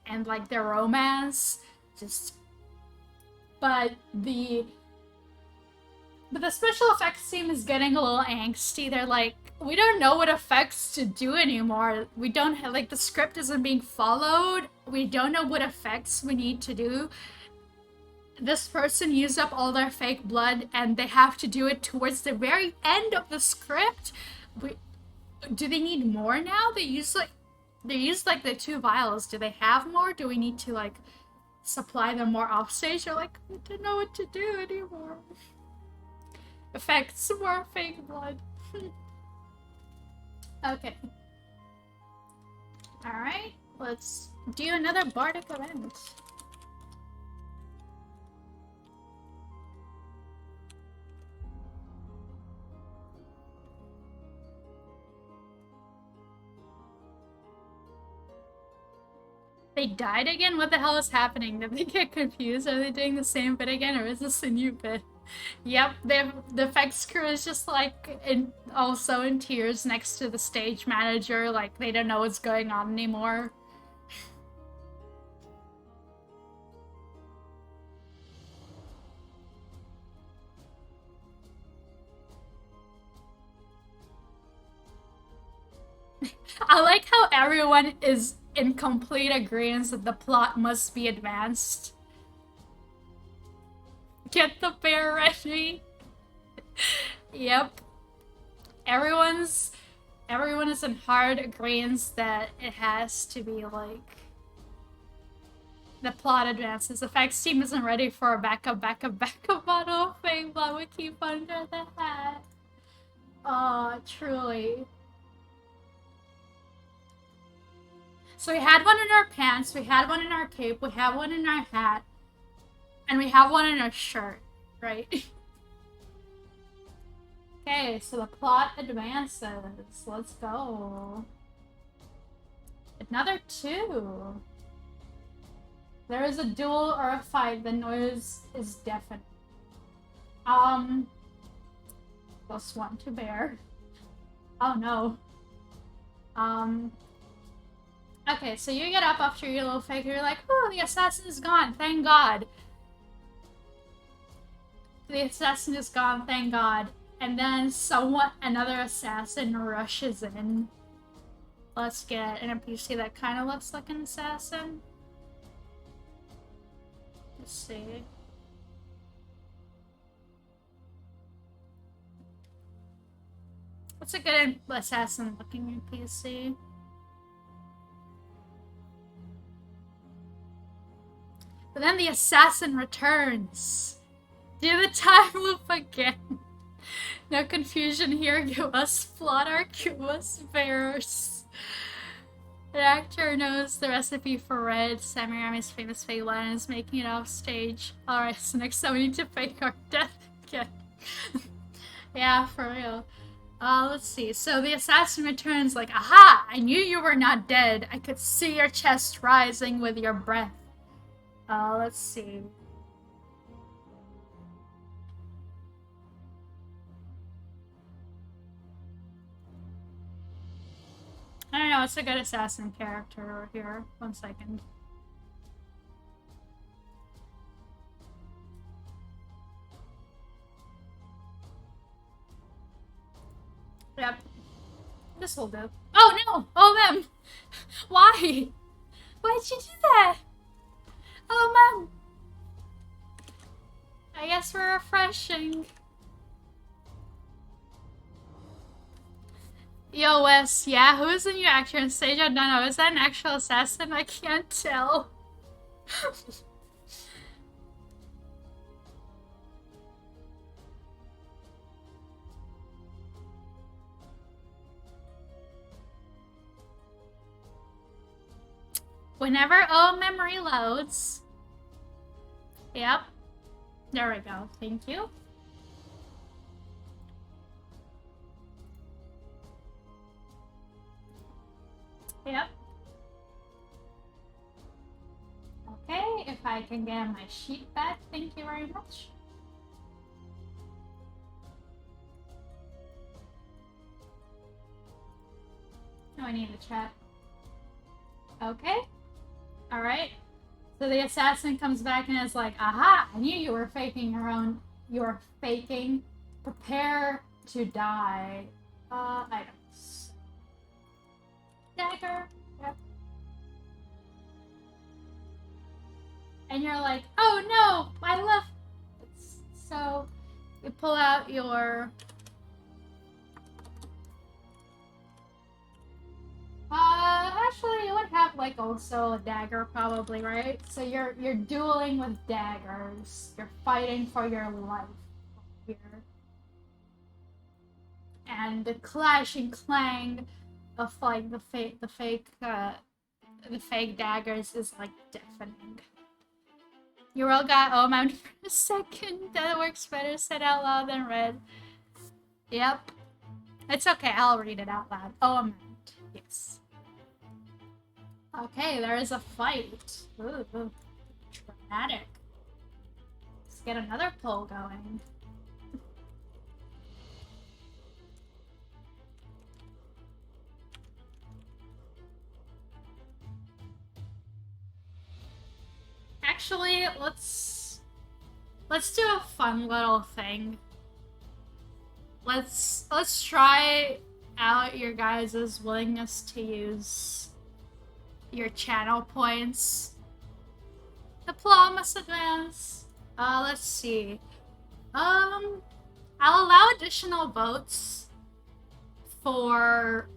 and like their romance. Just, but the special effects team is getting a little angsty. They're like, we don't know what effects to do anymore. We don't have, like, the script isn't being followed. We don't know what effects we need to do. This person used up all their fake blood and they have to do it towards the very end of the script. Do they need more now? They used like the 2 vials. Do they have more? Do we need to like supply them more offstage? They're like, we don't know what to do anymore. Effects, more fake blood. Okay. Alright, let's do another bardic event. They died again? What the hell is happening? Did they get confused? Are they doing the same bit again, or is this a new bit? Yep, the effects crew is just like also in tears next to the stage manager, like they don't know what's going on anymore. I like how everyone is in complete agreement that the plot must be advanced. Get the bear ready. Yep. Everyone is in hard agreement that it has to be like the plot advances. The effects team isn't ready for a backup bottle thing, but we keep under the hat. Oh, truly. So we had one in our pants, we had one in our cape, we have one in our hat, and we have one in our shirt, right? Okay, so the plot advances. Let's go. Another 2. There is a duel or a fight, the noise is deafening. +1 to bear. Oh no. Okay, so you get up after your little fake, you're like, oh, the assassin is gone, thank God. The assassin is gone, thank God. And then another assassin rushes in. Let's get an NPC that kind of looks like an assassin. Let's see. What's a good assassin looking NPC? But then the assassin returns. Do the time loop again. No confusion here. Give us plotter, give us bears. The actor knows the recipe for red. Samirami's famous fake line is making it off stage. Alright, so next time we need to fake our death again. Yeah, for real. Let's see. So the assassin returns like, aha! I knew you were not dead. I could see your chest rising with your breath. Let's see. I don't know, it's a good assassin character here. 1 second. Yep. This will do. Oh no! Oh them! Why? Why'd you do that? Oh man! I guess we're refreshing. Yo, Wes, yeah, who is the new actor on stage? I don't know. Is that an actual assassin? I can't tell. Whenever memory loads. Yep. There we go. Thank you. Yep. Okay, if I can get my sheet back, thank you very much. No, I need to chat. Okay. Alright. So the assassin comes back and is like, aha! I knew you were faking your own. You're faking. Prepare to die. Items. Dagger. Yep. And you're like, oh no! I left. So you pull out your. Actually, you would have like also a dagger probably, right? So you're dueling with daggers. You're fighting for your life here. And the clash and clang of like the fake daggers is like deafening. You all got OMM for a second. That works better said out loud than read. Yep. It's okay, I'll read it out loud. OMM. Yes. Okay, there is a fight. Ooh, dramatic. Let's get another poll going. Actually, let's do a fun little thing. Let's try out your guys' willingness to use your channel points. Diplomas advance. Let's see. I'll allow additional votes for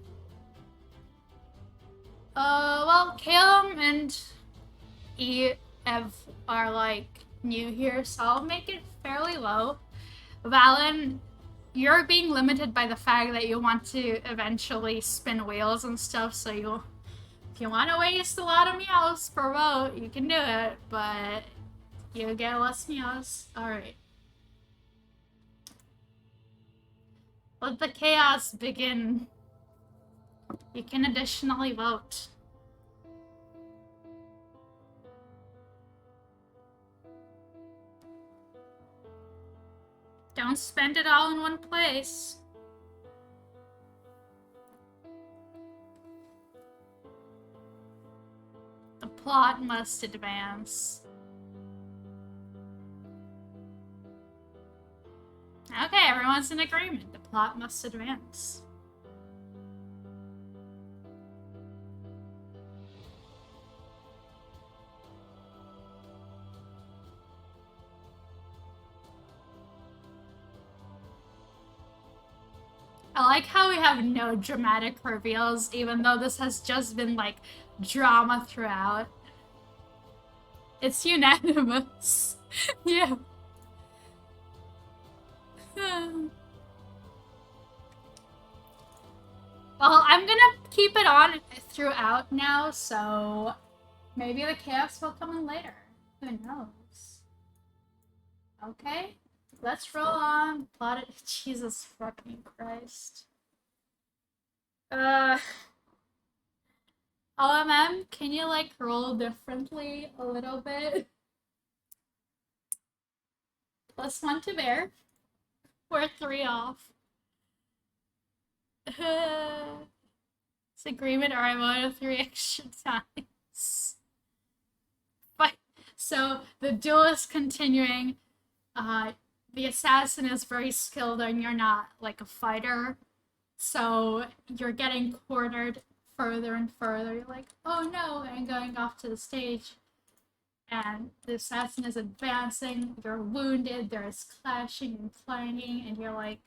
well, Calum and Ev are like new here, so I'll make it fairly low. Valen, you're being limited by the fact that you want to eventually spin wheels and stuff, so if you want to waste a lot of meows per vote, you can do it, but you get less meows. Alright. Let the chaos begin. You can additionally vote. Don't spend it all in one place. The plot must advance. Okay, everyone's in agreement. The plot must advance. I like how we have no dramatic reveals, even though this has just been, like, drama throughout. It's unanimous. Yeah. Well, I'm gonna keep it on throughout now, so maybe the chaos will come in later. Who knows? Okay. Let's roll on. Plot it. Jesus fucking Christ. OMM, can you like roll differently a little bit? +1 to bear. We're 3 off. Disagreement or I voted 3 extra times. But so the duel is continuing. The assassin is very skilled and you're not like a fighter. So you're getting cornered further and further. You're like, oh no, and going off to the stage. And the assassin is advancing. You're wounded. There is clashing and clanging, and you're like,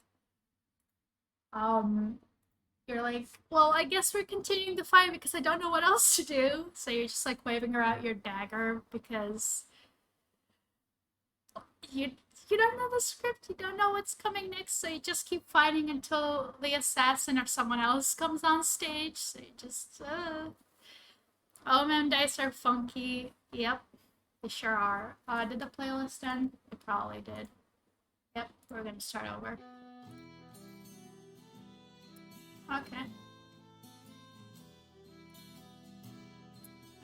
well, I guess we're continuing the fight because I don't know what else to do. So you're just like waving around your dagger because you don't know the script, you don't know what's coming next, so you just keep fighting until the assassin or someone else comes on stage. So you just, OMM dice are funky. Yep, they sure are. Did the playlist end? It probably did. Yep, we're gonna start over. Okay.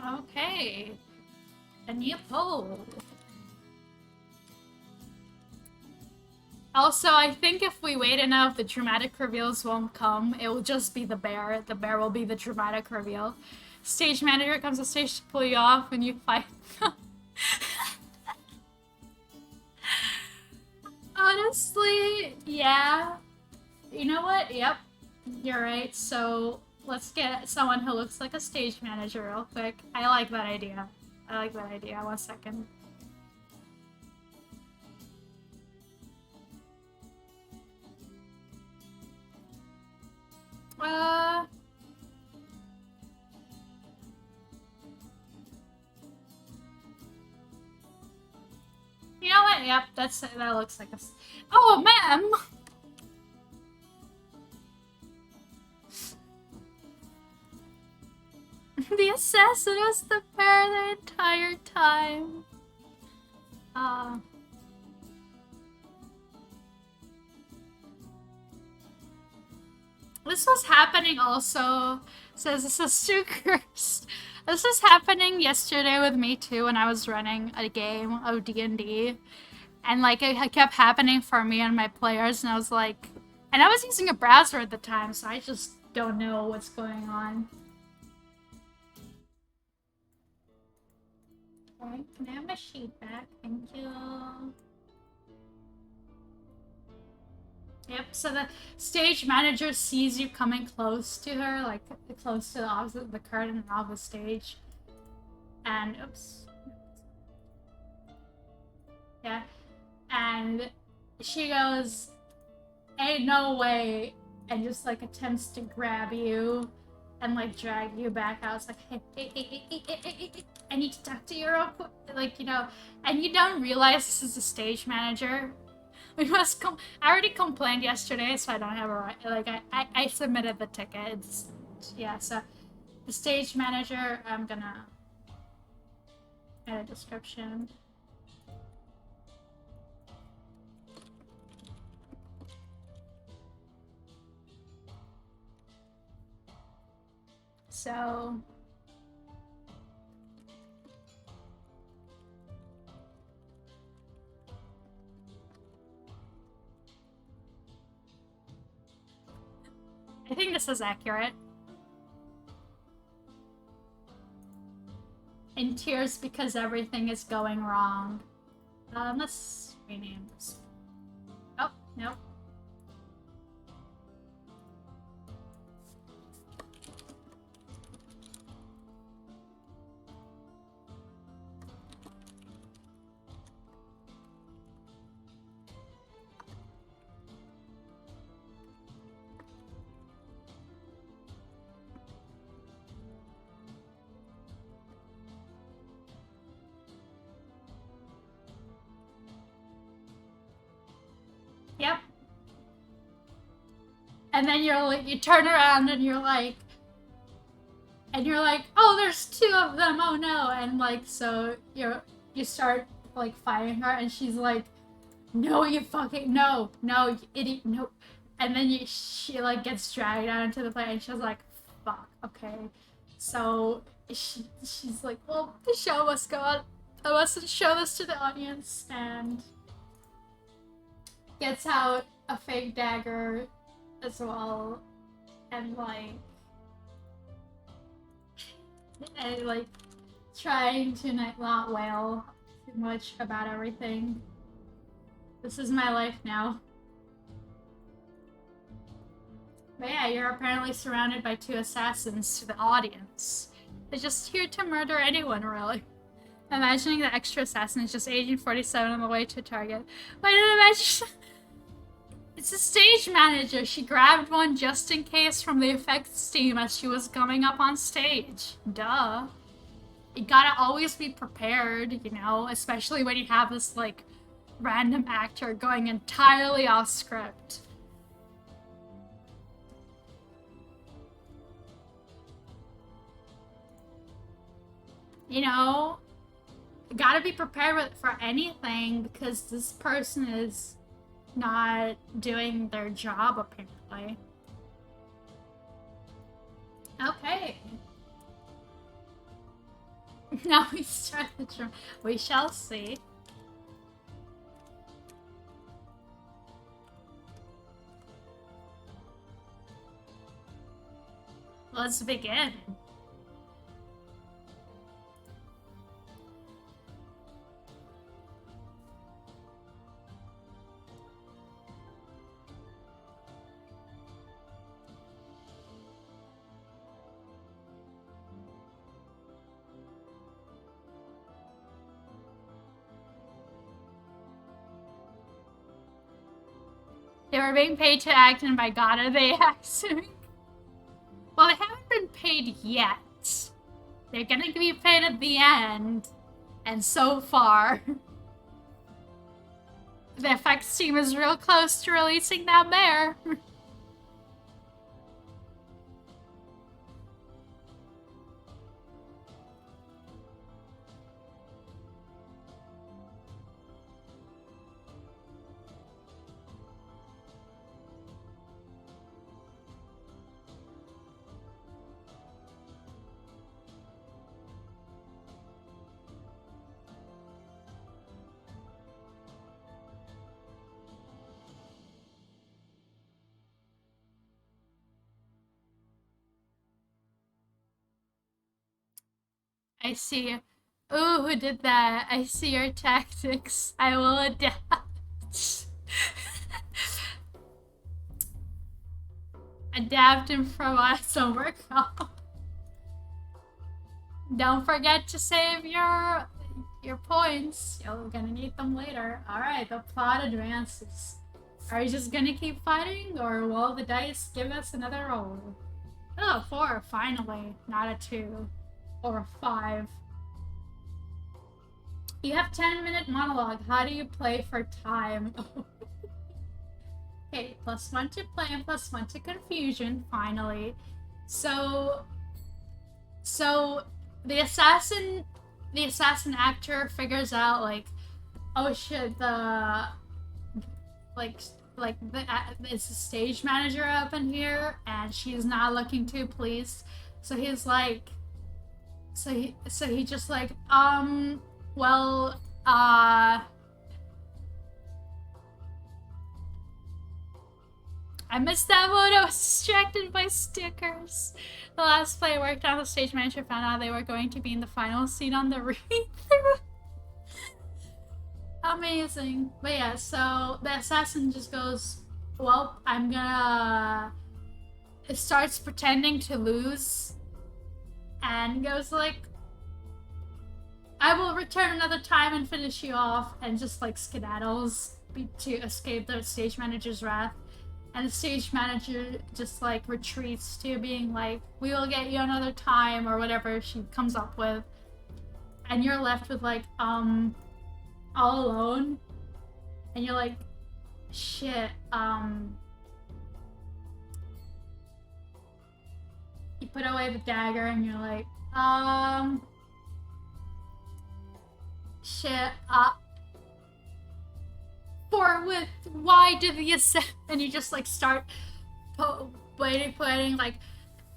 Okay. A new poll. Also, I think if we wait enough, the dramatic reveals won't come. It will just be the bear. The bear will be the dramatic reveal. Stage manager comes on stage to pull you off and you fight. Honestly, yeah. You know what? Yep. You're right. So let's get someone who looks like a stage manager real quick. I like that idea. I like that idea. 1 second. You know what? Yep, that looks like a. Oh, ma'am. The assassin was the bear the entire time. This was happening also, says the sister cursed. This was happening yesterday with me too when I was running a game of D&D. And like it kept happening for me and my players, and I was like, and I was using a browser at the time, so I just don't know what's going on. Okay, can I have my sheet back? Thank you. Yep, so the stage manager sees you coming close to her, like close to the opposite, the curtain of the stage. And, oops. Yeah. And she goes, ain't no way, and just like attempts to grab you and like drag you back. I was like, hey, I need to talk to you real quick. Like, you know, and you don't realize this is the stage manager. We must I already complained yesterday, so I don't have a right. Like, I submitted the tickets. Yeah, so the stage manager, I'm gonna add a description. So I think this is accurate. In tears because everything is going wrong. Let's rename this. Oh, nope. Yep. And then you're like, you turn around and you're like, oh, there's two of them. Oh no! And like, so you start like fighting her, and she's like, no, you fucking no, you idiot, no. And then she like gets dragged out into the plane, and she's like, fuck, okay. So she's like, well, the show must go on. I must show this to the audience, and gets out a fake dagger as well, and like trying to not wail too much about everything. This is my life now. But yeah, you're apparently surrounded by two assassins to the audience. They're just here to murder anyone, really. Imagining the extra assassin is just Agent 47 on the way to a target. Why did I imagine? It's a stage manager. She grabbed one just in case from the effects team as she was coming up on stage. Duh. You gotta always be prepared, you know, especially when you have this, like, random actor going entirely off script. You know, you gotta be prepared for anything because this person is not doing their job, apparently. Okay. Now we start the drum. We shall see. Let's begin. They were being paid to act, and by God, are they acting? Well, they haven't been paid yet. They're gonna be paid at the end. And so far, the effects team is real close to releasing that bear. I see. Ooh, who did that? I see your tactics. I will adapt. Adapt and improvise some work out. Don't forget to save your points. You're gonna need them later. Alright, the plot advances. Are you just gonna keep fighting, or will the dice give us another roll? Oh, 4, finally. Not a 2. Or a 5. You have 10-minute monologue. How do you play for time? Okay, +1 to play and +1 to confusion, finally. So the assassin actor figures out, like, oh shit, it's the stage manager up in here, and she's not looking too pleased. So he's like, so he just like, well, I missed that one. I was distracted by stickers. The last play I worked on, the stage manager found out they were going to be in the final scene on the read-through. Amazing. But yeah, so the assassin just goes, well, I'm gonna... It starts pretending to lose and goes like, I will return another time and finish you off, and just like skedaddles to escape the stage manager's wrath. And the stage manager just like retreats to being like, we will get you another time, or whatever she comes up with. And you're left with like, all alone. And you're like, shit, you put away the dagger and you're like, shit, forthwith, why did the and you just like start waiting, like,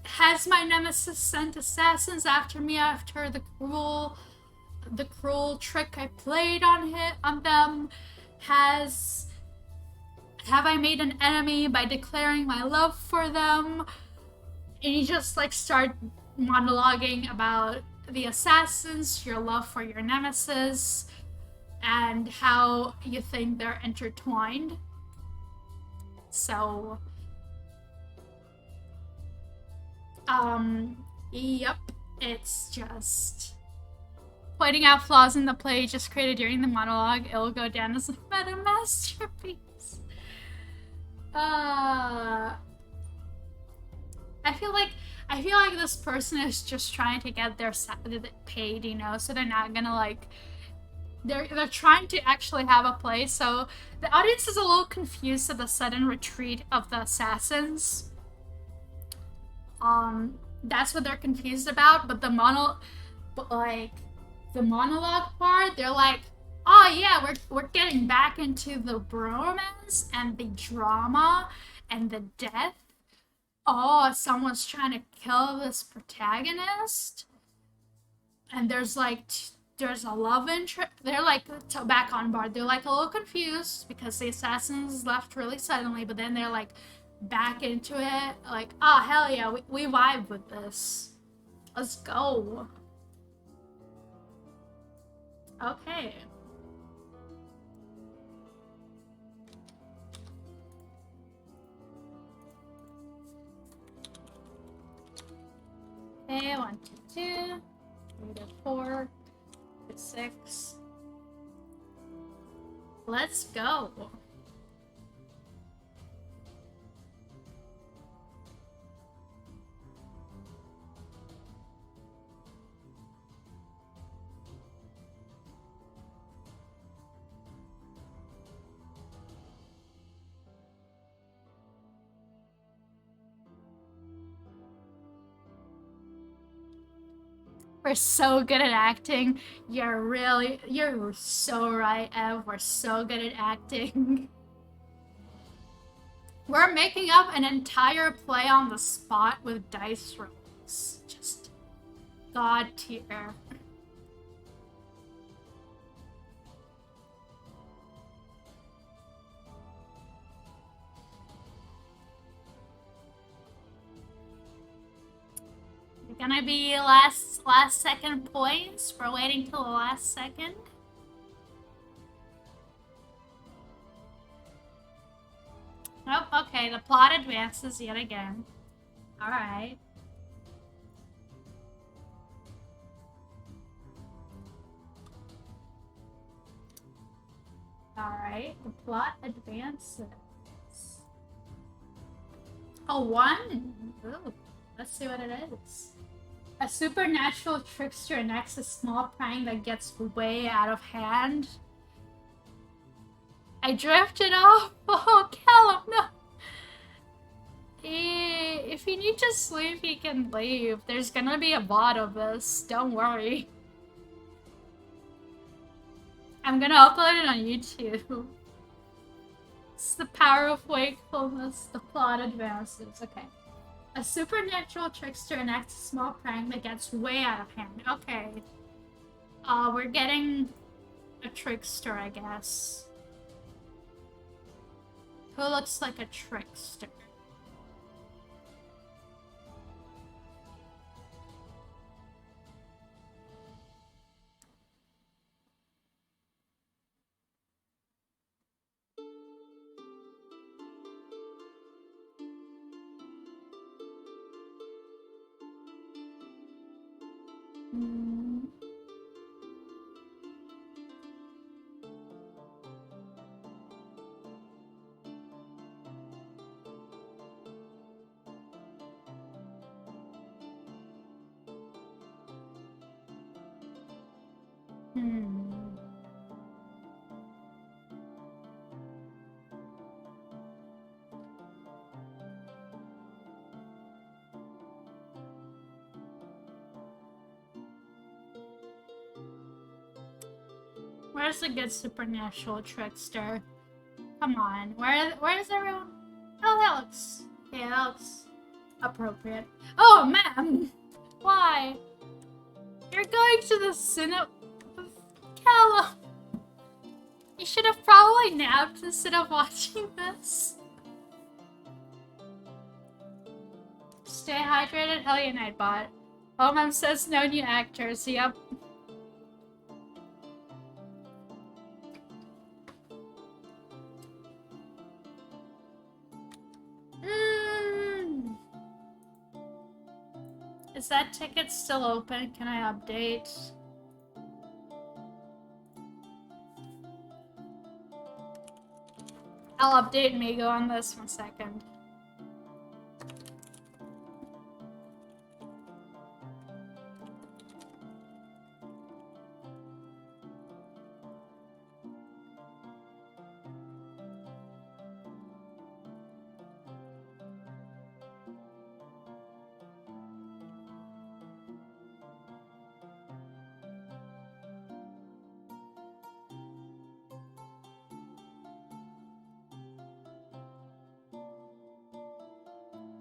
has my nemesis sent assassins after me after the cruel trick I played on them? Have I made an enemy by declaring my love for them? And you just like start monologuing about the assassins, your love for your nemesis, and how you think they're intertwined. So, yep, it's just pointing out flaws in the play just created during the monologue. It will go down as a meta masterpiece. I feel like this person is just trying to get their paid, you know, so they're not gonna like, they're trying to actually have a play, so the audience is a little confused at the sudden retreat of the assassins. That's what they're confused about, but the monologue part, they're like, oh yeah, we're getting back into the bromance and the drama and the death. Oh, someone's trying to kill this protagonist, and there's a love interest. They're like back on board. They're like a little confused because the assassins left really suddenly, but then they're like back into it. Like, oh hell yeah, we vibe with this. Let's go. Okay. Okay, 1, 2, 2, 3 to 4, 6. Let's go. We're so good at acting. You're so right, Ev. We're so good at acting. We're making up an entire play on the spot with dice rolls. Just god tier. Gonna be last last second points. We're waiting till the last second. Oh, okay, the plot advances yet again. Alright. Alright, the plot advances. Oh, 1? Ooh, let's see what it is. A supernatural trickster enacts a small prank that gets way out of hand. I drifted off. Oh, Callum, no. If you need to sleep, you can leave. There's gonna be a bot of this. Don't worry. I'm gonna upload it on YouTube. It's the power of wakefulness. The plot advances. Okay. A supernatural trickster enacts a small prank that gets way out of hand. Okay. We're getting a trickster, I guess. Who looks like a trickster? Where's the good supernatural trickster? Come on, where's everyone? Oh, that looks appropriate. Oh, ma'am, why? You're going to the cinema, Callum. You should have probably napped instead of watching this. Stay hydrated, hell yeah, Nightbot. Oh, mom says no new actors. Yep. Is that ticket still open? Can I update? I'll update Migo on this 1 second.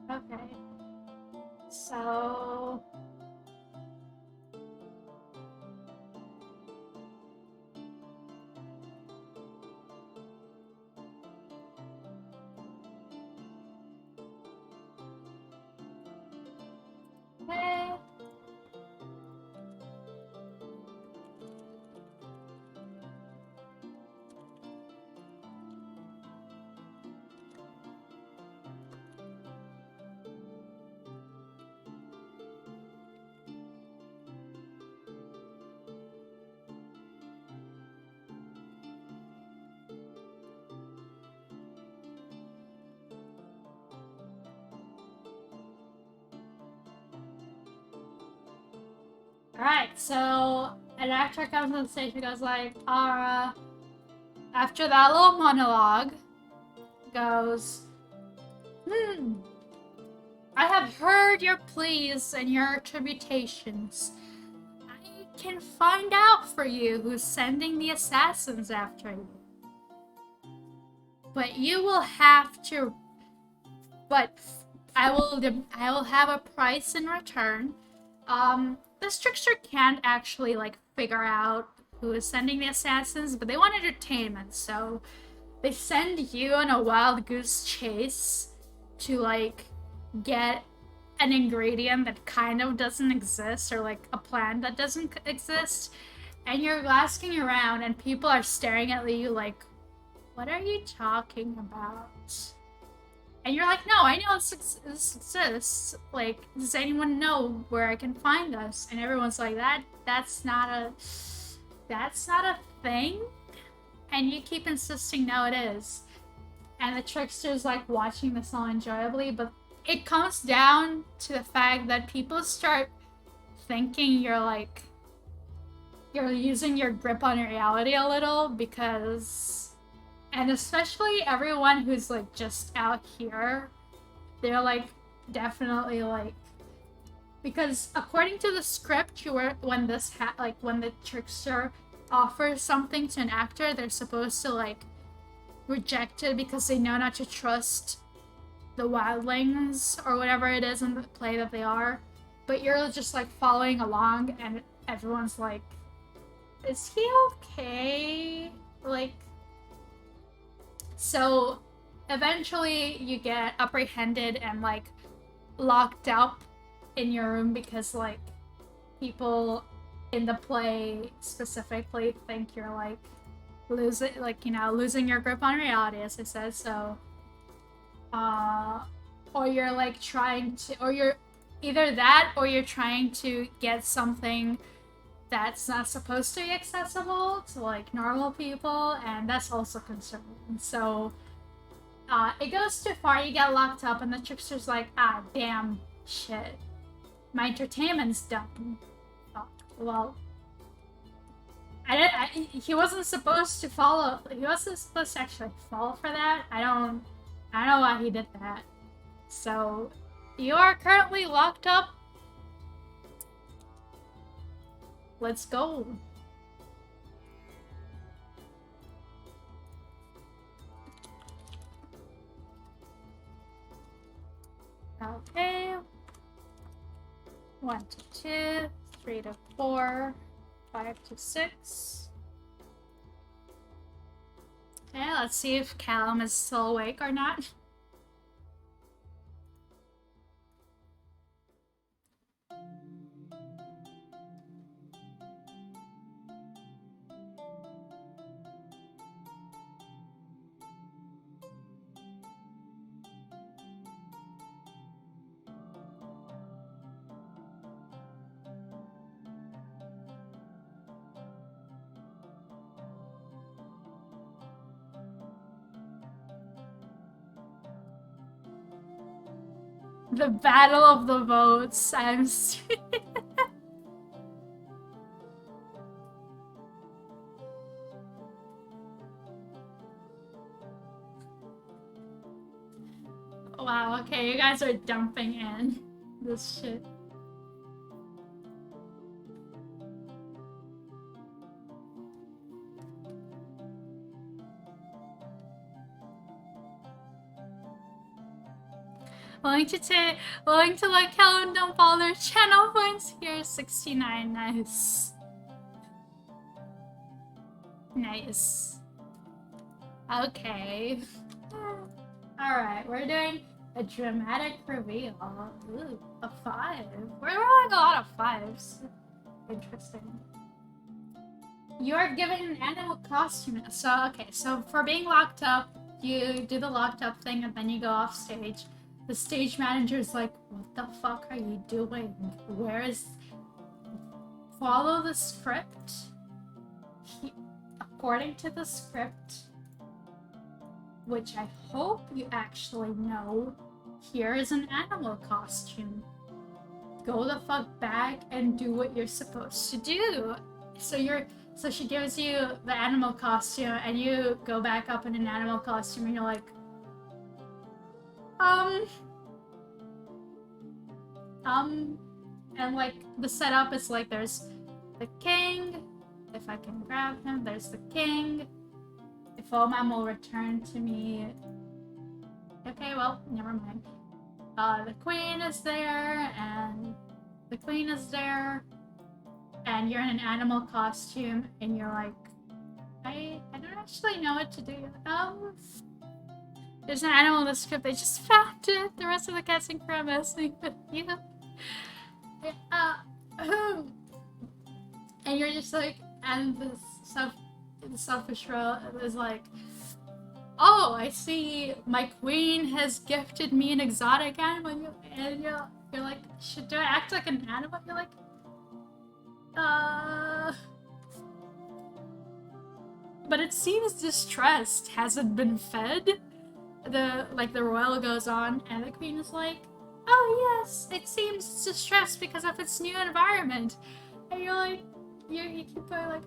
Okay. So... Hey. Alright, so an actor comes on stage and goes like, after that little monologue, goes, I have heard your pleas and your tributations. I can find out for you who's sending the assassins after you. But you will have to, I will have a price in return. This trickster can't actually, like, figure out who is sending the assassins, but they want entertainment, so they send you on a wild goose chase to, like, get an ingredient that kind of doesn't exist, or like a plant that doesn't exist, and you're asking around and people are staring at you like, what are you talking about? And you're like, no, I know this exists. Like, does anyone know where I can find this? And everyone's like, that's not a thing. And you keep insisting, no, it is. And the trickster's like watching this all enjoyably, but it comes down to the fact that people start thinking you're using your grip on reality a little, because, and especially everyone who's like just out here, they're like definitely like, because according to the script, when the trickster offers something to an actor, they're supposed to like reject it because they know not to trust the wildlings or whatever it is in the play that they are. But you're just like following along, and everyone's like, is he okay? Like, so eventually you get apprehended and like locked up in your room because like people in the play specifically think you're like losing your grip on reality, as I said. So or you're like trying to, or you're either that or you're trying to get something that's not supposed to be accessible to like normal people, and that's also concerning. So it goes too far, you get locked up, and the trickster's like, ah, damn, shit, my entertainment's done. Oh, well, he wasn't supposed to follow. He wasn't supposed to actually fall for that. I don't know why he did that. So, you are currently locked up. Let's go. Okay. 1 to 2, 3 to 4, 5 to 6. Okay, let's see if Callum is still awake or not. The battle of the votes. I'm wow, okay, you guys are dumping in this shit. Willing to let Callum dump all their channel points here. 69, nice. Nice. Okay. Alright, we're doing a dramatic reveal. Ooh, a 5. We're rolling a lot of 5s. Interesting. You are given an animal costume. So, okay, so for being locked up, you do the locked up thing and then you go off stage. The stage manager's like, what the fuck are you doing? Where is... Follow the script. According to the script, which I hope you actually know, here is an animal costume. Go the fuck back and do what you're supposed to do. So she gives you the animal costume and you go back up in an animal costume and you're like, and like the setup is like there's the king, if I can grab him, there's the king. If Oman will return to me. Okay, well, never mind. The queen is there, and the queen is there, and you're in an animal costume, and you're like, I don't actually know what to do. There's an animal in the script. They just found it. The rest of the cast and crew are messing with you. And you're just like, and the selfish role is like, oh, I see my queen has gifted me an exotic animal, and you're like, do I act like an animal? You're like, but it seems distressed. Hasn't been fed. The royal goes on, and the queen is like, oh yes, it seems distressed because of its new environment. And you're like, you keep going like,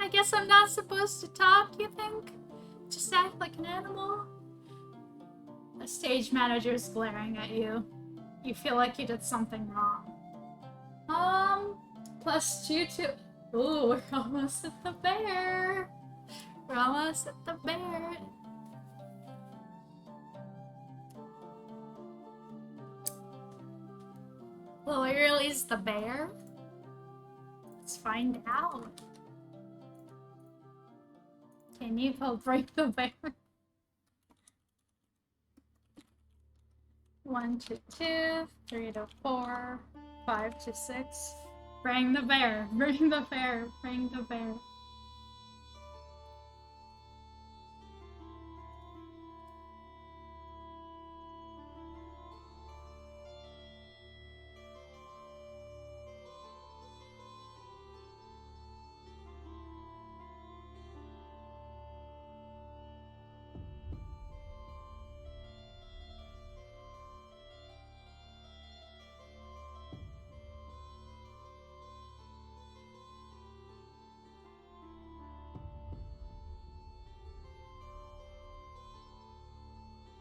I guess I'm not supposed to talk, you think? Just act like an animal? The stage manager's glaring at you. You feel like you did something wrong. +2 to... Ooh, we're almost at the bear. We're almost at the bear. Well, where is the bear? Let's find out. Can you go break the bear? 1 to 2, 3 to 4, 5 to 6. Bring the bear, bring the bear, bring the bear.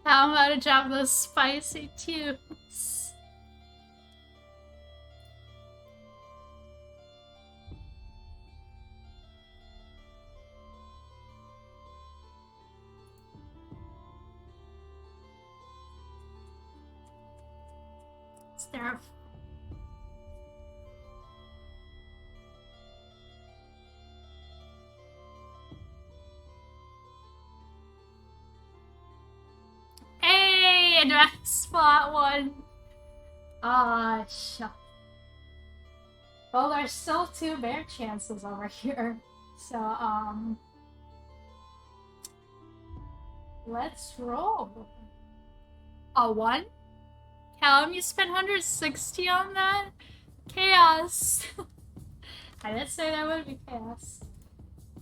How about a job those spicy tunes? Is there a... Hey, advanced spot 1. Ah, shuck. Well, there's still 2 bear chances over here. So, let's roll. A 1? Callum, you spent 160 on that? Chaos. I didn't say that would be chaos.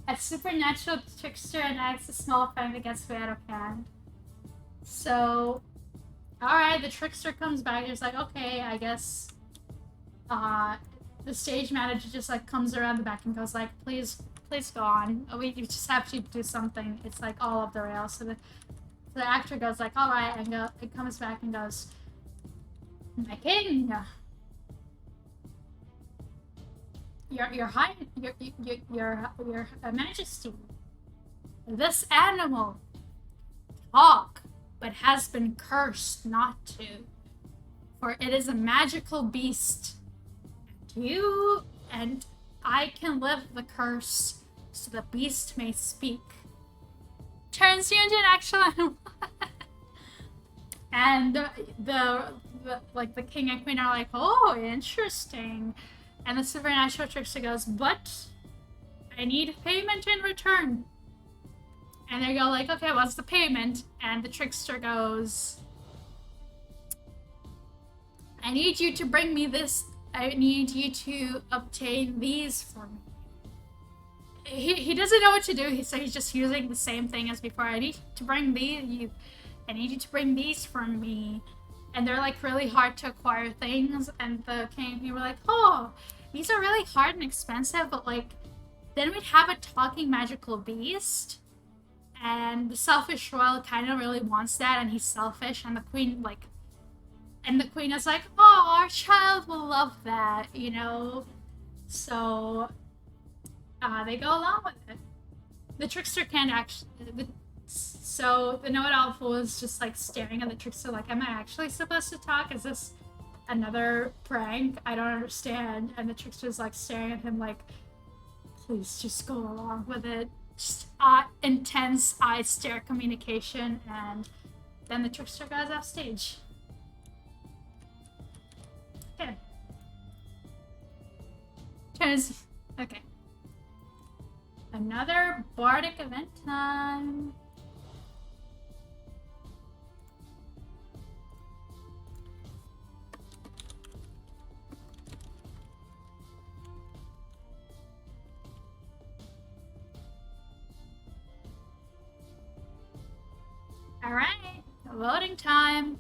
A supernatural trickster enacts a small effect that gets way out of hand. So, alright, the trickster comes back. He's like, okay, I guess. The stage manager just like comes around the back and goes like, please go on. We just have to do something. It's like all off the rails. So the actor goes like, alright, and it comes back and goes, my king, your majesty, this animal talk, but has been cursed not to, for it is a magical beast. You and I can lift the curse, so the beast may speak. Turns you into an actual animal. And the king and queen are like, oh, interesting. And the supernatural trickster goes, but I need payment in return. And they go like, okay, what's the payment? And the trickster goes, I need you to bring me this. I need you to obtain these for me. He doesn't know what to do, so he's just using the same thing as before. I need to bring these. I need you to bring these for me. And they're like really hard to acquire things. And the king and queen were like, oh, these are really hard and expensive, but like, then we'd have a talking magical beast. And the selfish royal kind of really wants that, and he's selfish. And the queen is like, oh, our child will love that, you know? So, they go along with it. The trickster can't actually... So, the know-it-all fool is just, like, staring at the trickster like, am I actually supposed to talk? Is this another prank? I don't understand. And the trickster's, like, staring at him like, please just go along with it. Just intense eye stare communication, and then the trickster goes off stage. Okay. Turns. Okay. Another bardic event time. All right, voting time.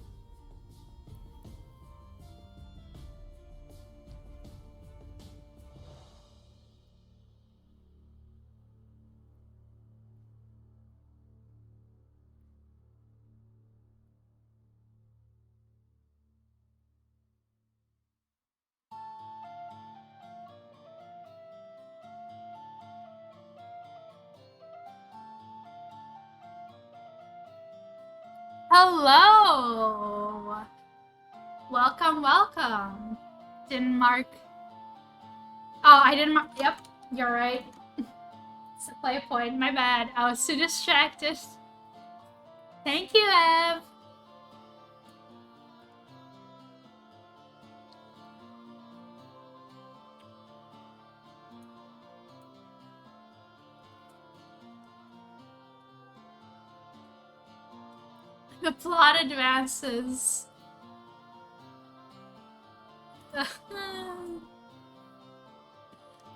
Hello! Welcome, welcome. Didn't mark. Oh, I didn't mark. Yep, you're right. It's a play point. My bad. I was too distracted. Thank you, Ev. The plot advances.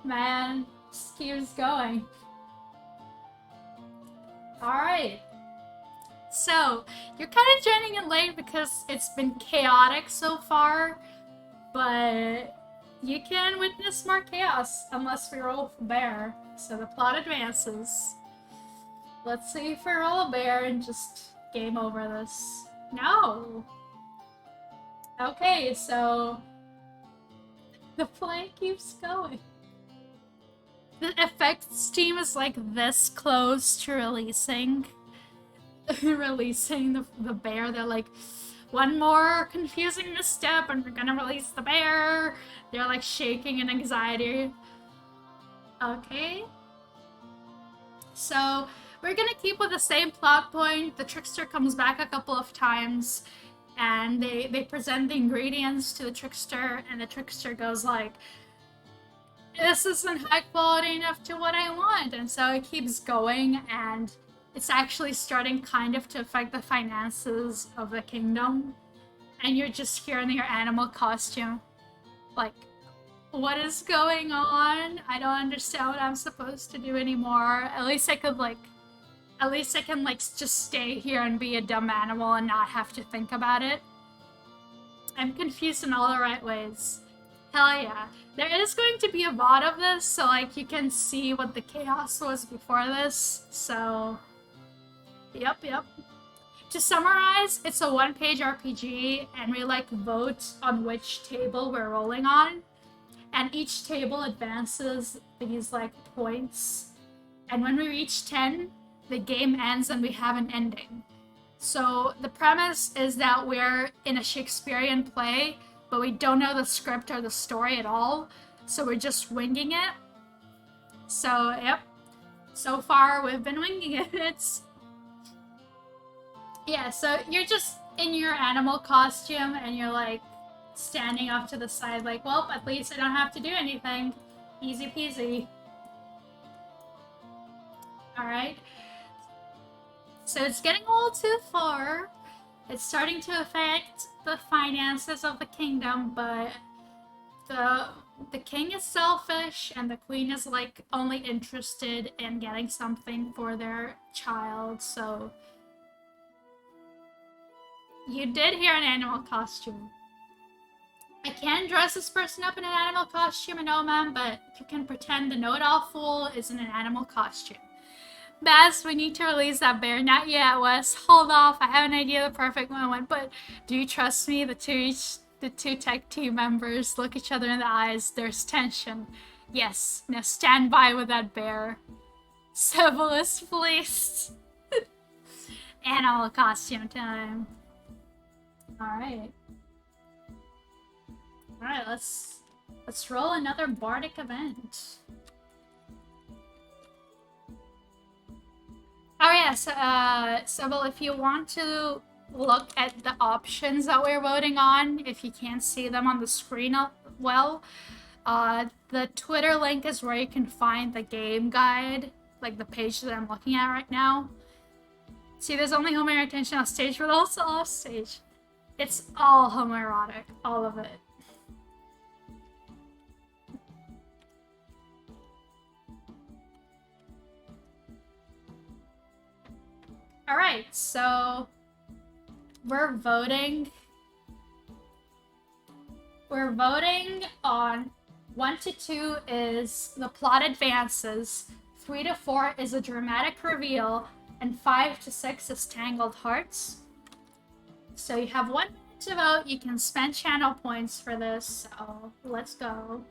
Man, just keeps going. Alright. So, you're kind of joining in late because it's been chaotic so far, but you can witness more chaos unless we roll for bear. So the plot advances. Let's see if we roll a bear and just game over this. No! Okay, so the play keeps going. The effects team is like this close to releasing the bear. They're like, one more confusing misstep and we're gonna release the bear. They're like shaking in anxiety. Okay. So we're gonna keep with the same plot point. The trickster comes back a couple of times and they present the ingredients to the trickster, and the trickster goes like, this isn't high quality enough to what I want. And so it keeps going, and it's actually starting kind of to affect the finances of the kingdom. And you're just here in your animal costume. Like, what is going on? I don't understand what I'm supposed to do anymore. At least I can just stay here and be a dumb animal and not have to think about it. I'm confused in all the right ways. Hell yeah. There is going to be a VOD of this, so like you can see what the chaos was before this. So, yep. To summarize, it's a one-page RPG, and we like vote on which table we're rolling on. And each table advances these like points. And when we reach 10, the game ends and we have an ending. So the premise is that we're in a Shakespearean play, but we don't know the script or the story at all. So we're just winging it. So, yep. So far, we've been winging it. Yeah, so you're just in your animal costume and you're like standing off to the side like, well, at least I don't have to do anything. Easy peasy. Alright. So it's getting a little too far. It's starting to affect the finances of the kingdom, but the king is selfish and the queen is like only interested in getting something for their child. So you did hear an animal costume. I can dress this person up in an animal costume, I know, ma'am, but you can pretend the know-it-all fool is in an animal costume. Baz, we need to release that bear. Not yet, Wes. Hold off. I have an idea of the perfect moment, but do you trust me? The two tech team members look each other in the eyes. There's tension. Yes. Now stand by with that bear. Civilist, please. Animal costume time. Alright. Alright, let's roll another bardic event. yes, well, if you want to look at the options that we're voting on, if you can't see them on the screen well, the Twitter link is where you can find the game guide, like the page that I'm looking at right now. See, there's only homoerotic tension on stage, but also off stage. It's all homoerotic, all of it. Alright, so we're voting. We're voting on 1 to 2 is the plot advances, 3 to 4 is a dramatic reveal, and 5 to 6 is Tangled Hearts. So you have 1 minute to vote. You can spend channel points for this, so let's go.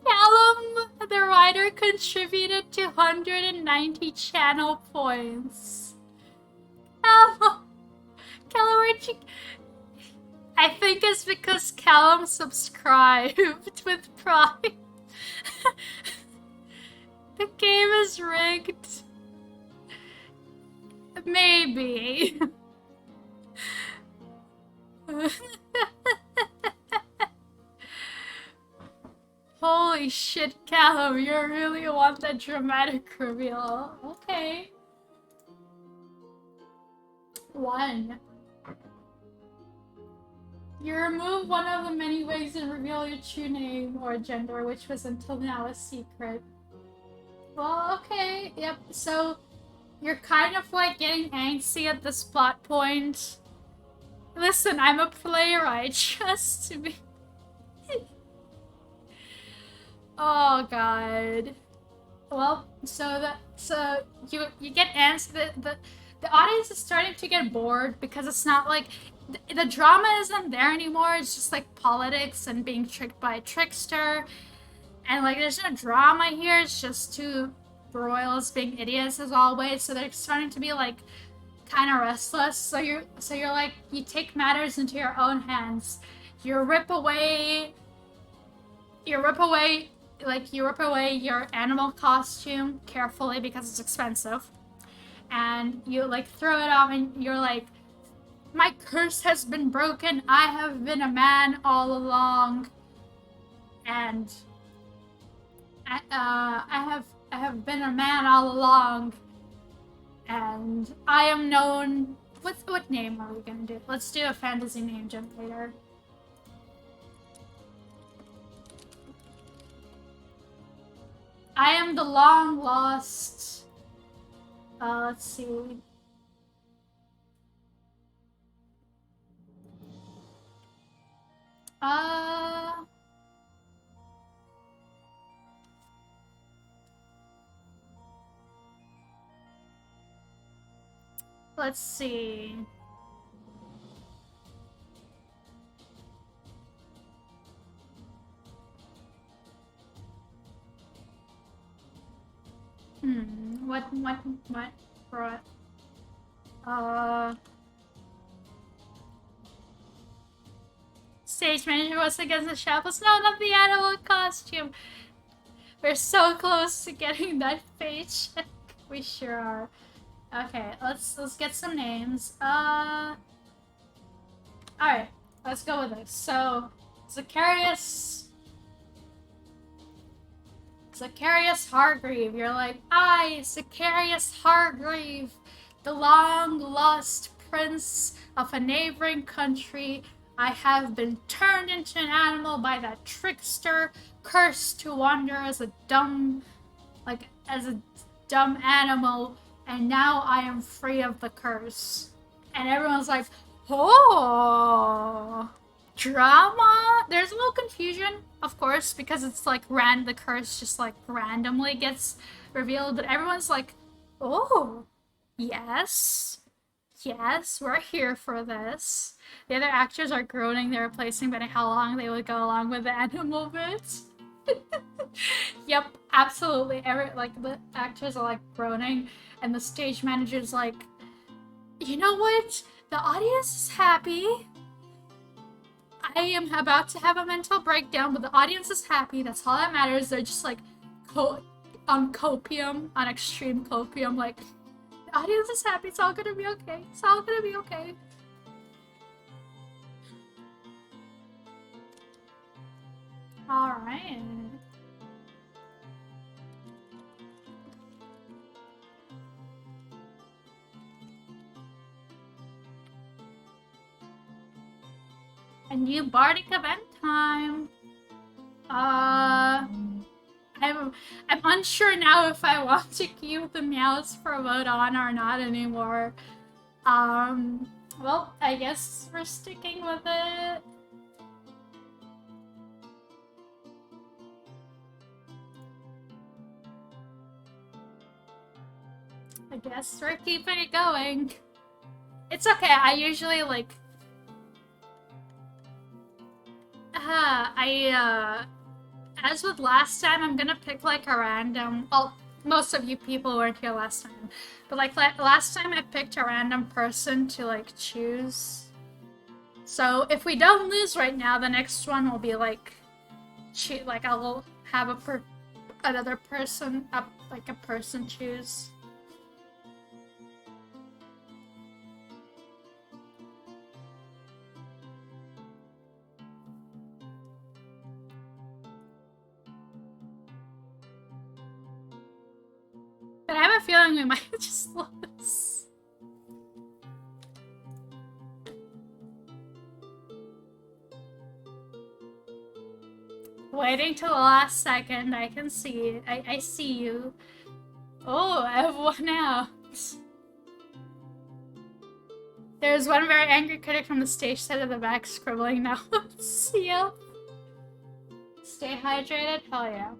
Callum, the writer, contributed 290 channel points. Callum, where'd you... I think it's because Callum subscribed with Prime. The game is rigged. Maybe. Holy shit, Callum, you really want that dramatic reveal. Okay. 1. You remove one of the many ways to reveal your true name or gender, which was until now a secret. Well, okay, yep, so you're kind of like getting angsty at this plot point. Listen, I'm a playwright, trust me. Oh god. Well, so you get angsty. The audience is starting to get bored because it's not like the drama isn't there anymore. It's just like politics and being tricked by a trickster, and like there's no drama here. It's just two royals being idiots as always. So they're starting to be like kind of restless. So you're like, you take matters into your own hands. You rip away your animal costume carefully because it's expensive, and you like throw it off, and you're like, my curse has been broken. I have been a man all along, and I have been a man all along, and I am known. What name are we gonna do? Let's do a fantasy name generator. I am the long lost. Let's see. Let's see. What brought? Stage manager was against the shackles. No, not the animal costume. We're so close to getting that paycheck. We sure are. Okay, let's get some names. Alright, let's go with this. So, Zacharias Zacharias Hargrave. You're like, I, Zacharias Hargrave, the long-lost prince of a neighboring country, I have been turned into an animal by that trickster, cursed to wander as a dumb animal, and now I am free of the curse. And everyone's like, oh, drama? There's a little confusion, of course, because it's like the curse just like randomly gets revealed, but everyone's like, oh, yes, we're here for this. The other actors are groaning, they're replacing, but how long they would go along with the animal bits. Yep, absolutely. The actors are like groaning, and the stage manager's like, you know what? The audience is happy. I am about to have a mental breakdown, but the audience is happy. That's all that matters. They're just like on extreme copium. Like, the audience is happy. It's all gonna be okay. It's all gonna be okay. All right. A new bardic event time. I'm unsure now if I want to keep the meows for vote on or not anymore. Well, I guess we're sticking with it. I guess we're keeping it going. It's okay, I usually like... as with last time, I'm gonna pick like a random... Well, most of you people weren't here last time. But like last time I picked a random person to like choose. So if we don't lose right now, the next one will be like... I'll have another person, like a person choose. But I have a feeling we might just lose. Waiting till the last second, I can see it. I see you. Oh, I have one out. There's one very angry critic from the stage set at the back scribbling notes. Yep. Stay hydrated? Hell yeah.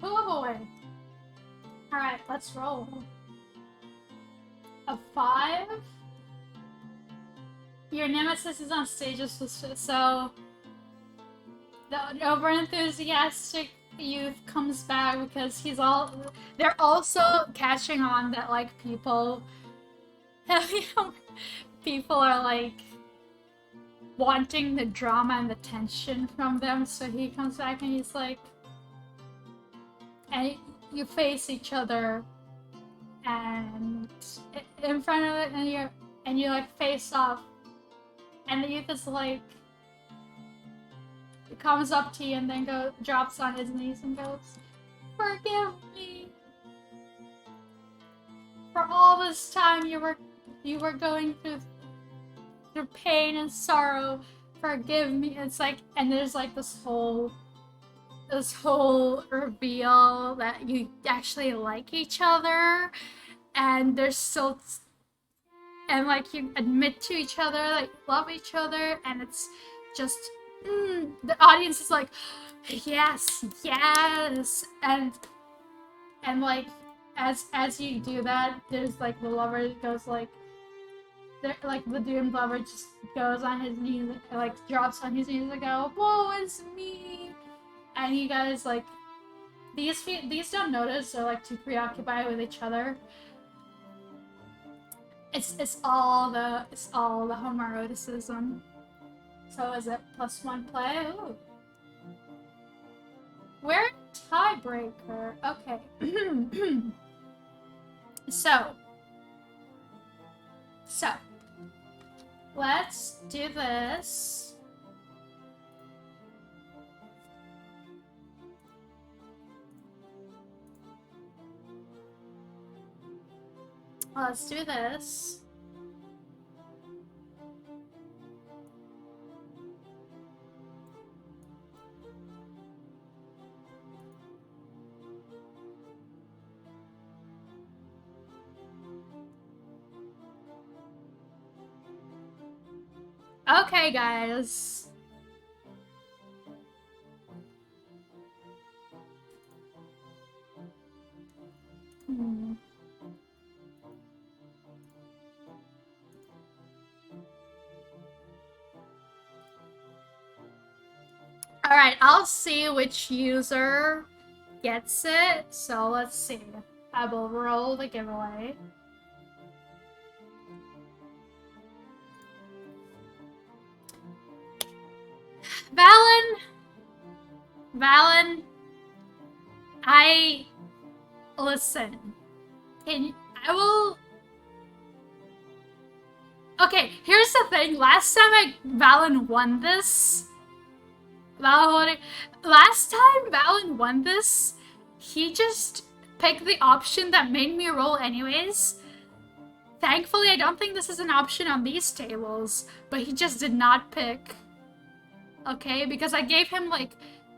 Who will win? Alright, let's roll. A 5? Your nemesis is on stage, so the over-enthusiastic youth comes back because they're also catching on that like people are like wanting the drama and the tension from them, so he comes back and he's like, and you face each other and in front of it, and you like face off, and the youth is like, it comes up to you and then drops on his knees and goes, forgive me for all this time you were going through pain and sorrow. Forgive me. It's like, and there's like this whole reveal that you actually like each other, and there's still, and like you admit to each other that you love each other, and it's just the audience is like, yes, and like as you do that, there's like the lover goes like, the doomed lover just goes on his knees, like drops on his knees and go, woe is me, and you guys like, these don't notice, they're like too preoccupied with each other. It's all the homoeroticism. So is it +1 play? Ooh. We're tiebreaker. Okay. So let's do this. Let's do this. Okay, guys. Alright, I'll see which user gets it. So let's see. I will roll the giveaway. Valen, listen. I will. Okay, here's the thing. Last time Valen won this. Last time Valen won this, he just picked the option that made me roll anyways. Thankfully, I don't think this is an option on these tables, but he just did not pick. Okay, because I gave him like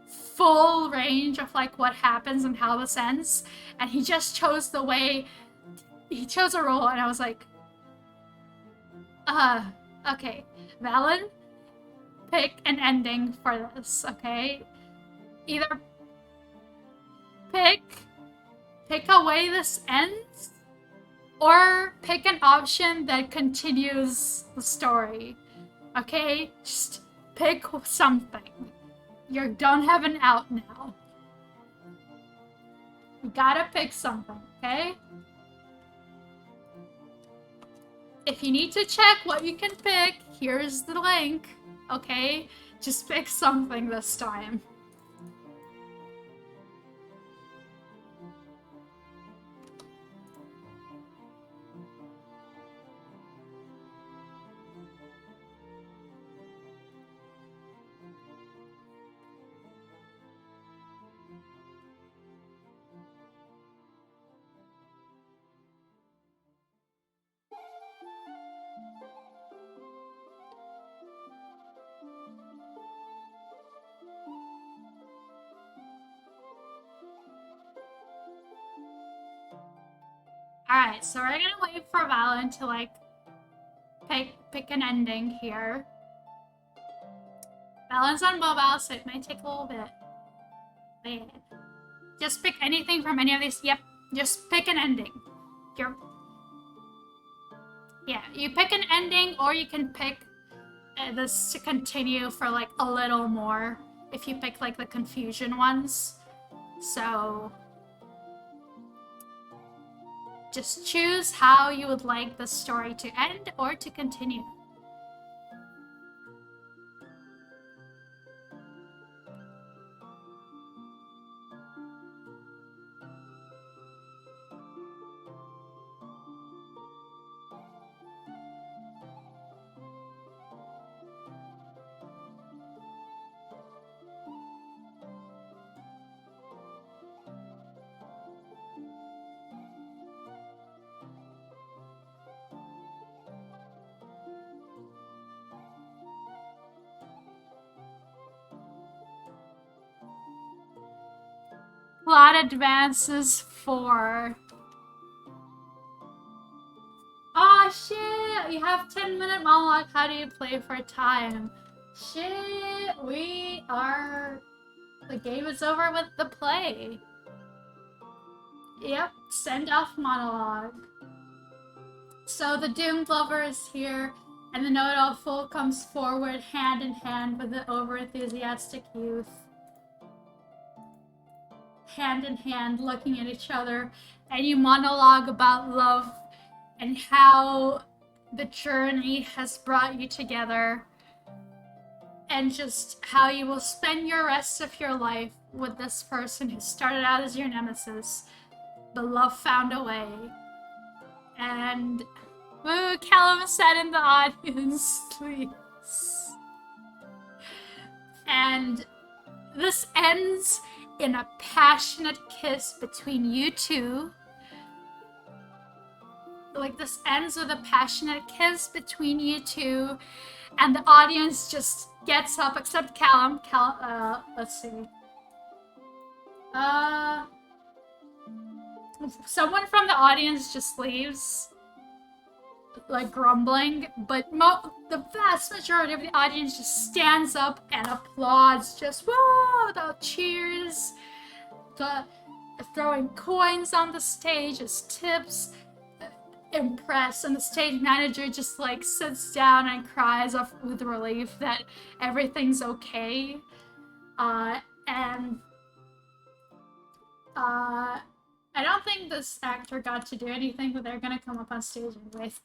full range of like what happens and how this ends, and he just chose the way he chose a roll, and I was like, okay, Valen, pick an ending for this, okay? Either pick a way this ends, or pick an option that continues the story, okay? Just pick something. You don't have an out now. You gotta pick something, okay? If you need to check what you can pick, here's the link, okay? Just pick something this time. Alright, so we're gonna wait for Valen to like pick an ending here. Valen's on mobile, so it might take a little bit. But yeah. Just pick anything from any of these. Yep, just pick an ending. Yeah, you pick an ending, or you can pick this to continue for like a little more if you pick like the confusion ones. So just choose how you would like the story to end or to continue. Plot advances 4. Oh shit! You have 10-minute monologue. How do you play for time? Shit, the game is over with the play. Yep, send off monologue. So the doomed lover is here, and the know-it-all fool comes forward hand in hand with the over-enthusiastic youth. Hand in hand, looking at each other, and you monologue about love and how the journey has brought you together, and just how you will spend your rest of your life with this person who started out as your nemesis, but love found a way. And Callum sat in the audience, please. And this ends in a passionate kiss between you two. like this ends with a passionate kiss between you two, and the audience just gets up, except Callum. Let's see. Someone from the audience just leaves, like grumbling, but the vast majority of the audience just stands up and applauds, just whoa, the cheers, the throwing coins on the stage as tips, impressed, and the stage manager just like sits down and cries with relief that everything's okay. And I don't think this actor got to do anything, but they're gonna come up on stage anyways.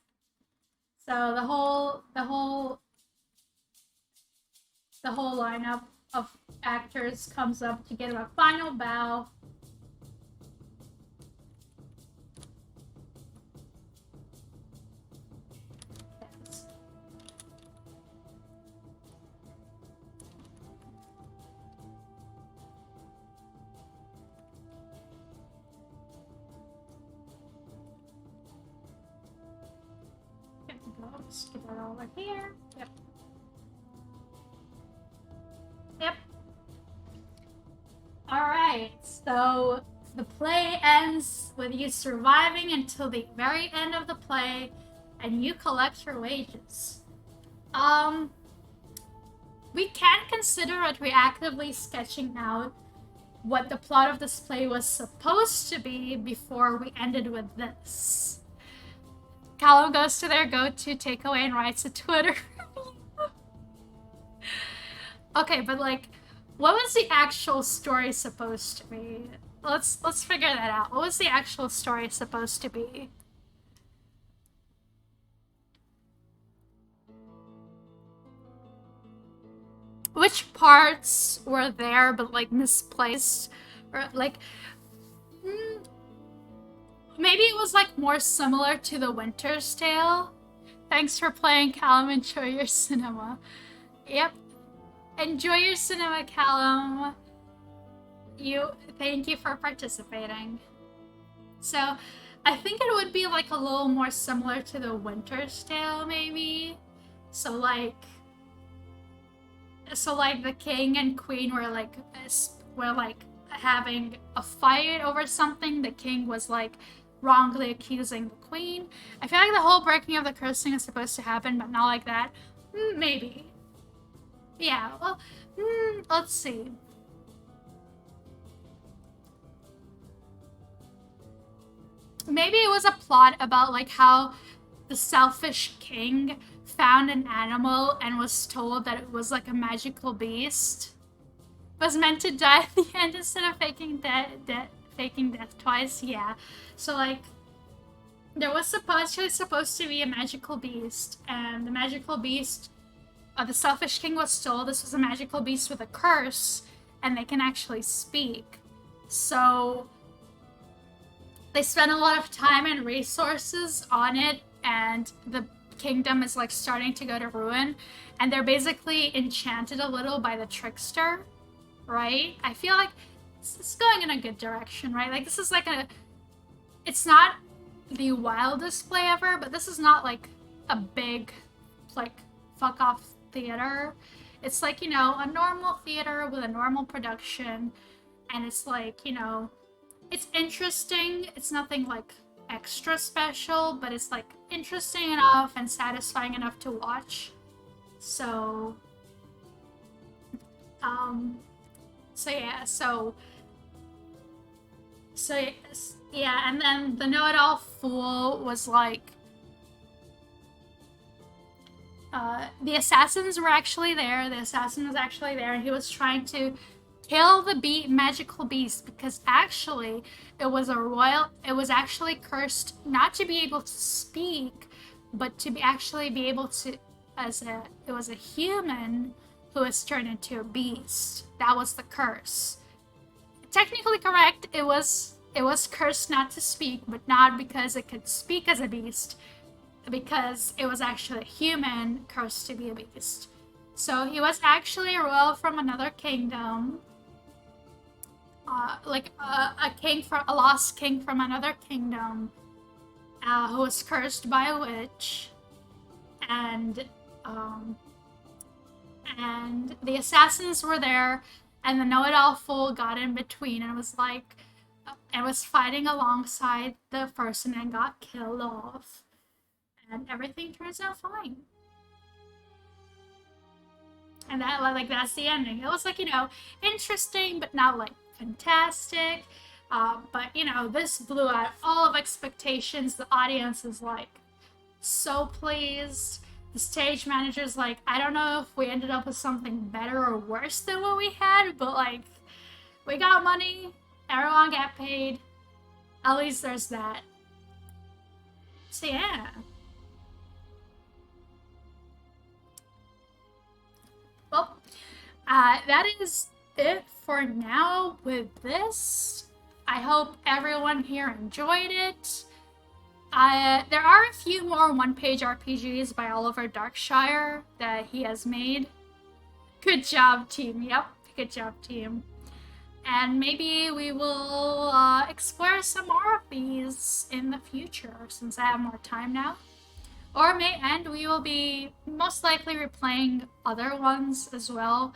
So the whole lineup of actors comes up to give a final bow. Let's get that over here. Yep. Yep. Alright, so the play ends with you surviving until the very end of the play, and you collect your wages. We can consider retroactively sketching out what the plot of this play was supposed to be before we ended with this. Callum goes to their go-to takeaway and writes a Twitter review. Okay, but like, what was the actual story supposed to be? Let's figure that out. What was the actual story supposed to be? Which parts were there but like misplaced? Or like, maybe it was like more similar to The Winter's Tale. Thanks for playing, Callum. Enjoy your cinema. Yep. Enjoy your cinema, Callum. Thank you for participating. So, I think it would be like a little more similar to The Winter's Tale, maybe. So like the king and queen were like having a fight over something. The king was like wrongly accusing the queen. I feel like the whole breaking of the curse thing is supposed to happen, but not like that. Maybe. Yeah, well, let's see. Maybe it was a plot about like how the selfish king found an animal and was told that it was like a magical beast. Was meant to die at the end instead of faking death twice. Yeah. So like, there was supposed to be a magical beast, and the magical beast, the selfish king was told this was a magical beast with a curse, and they can actually speak. So they spent a lot of time and resources on it, and the kingdom is like starting to go to ruin, and they're basically enchanted a little by the trickster, right? I feel like it's going in a good direction, right? Like, this is like it's not the wildest play ever, but this is not like a big, like, fuck off theater. It's like, you know, a normal theater with a normal production, and it's like, you know, it's interesting. It's nothing like extra special, but it's like interesting enough and satisfying enough to watch. So yeah, and then the know-it-all fool was like, the assassins were actually there. The assassin was actually there, and he was trying to kill the magical beast, because actually it was actually cursed not to be able to speak, but to actually be able to, it was a human who was turned into a beast. That was the curse. Technically correct, it was cursed not to speak, but not because it could speak as a beast, because it was actually a human cursed to be a beast. So he was actually a royal from another kingdom, a lost king from another kingdom, who was cursed by a witch, and um, and the assassins were there, and the know-it-all fool got in between and was like, and was fighting alongside the person and got killed off, and everything turns out fine. And that, like, that's the ending. It was like, interesting, but not like fantastic. But this blew out all of expectations. The audience is like so pleased. The stage manager's like, I don't know if we ended up with something better or worse than what we had, but like, we got money, everyone got paid. At least there's that. So yeah. Well, that is it for now with this. I hope everyone here enjoyed it. There are a few more one-page RPGs by Oliver Darkshire that he has made. Good job, team. Yep, good job, team. And maybe we will explore some more of these in the future, since I have more time now. And we will be most likely replaying other ones as well.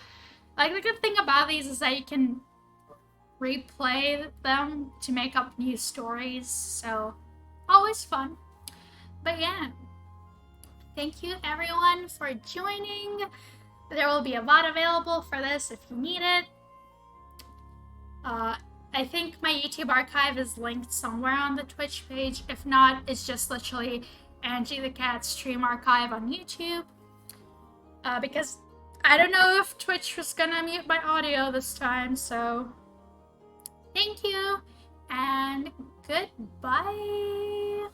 Like, the good thing about these is that you can replay them to make up new stories, so always fun. But yeah, thank you everyone for joining. There will be a VOD available for this if you need it. I think my YouTube archive is linked somewhere on the Twitch page. If not, it's just literally Angie the Cat stream archive on YouTube. Because I don't know if Twitch was gonna mute my audio this time, so thank you and goodbye.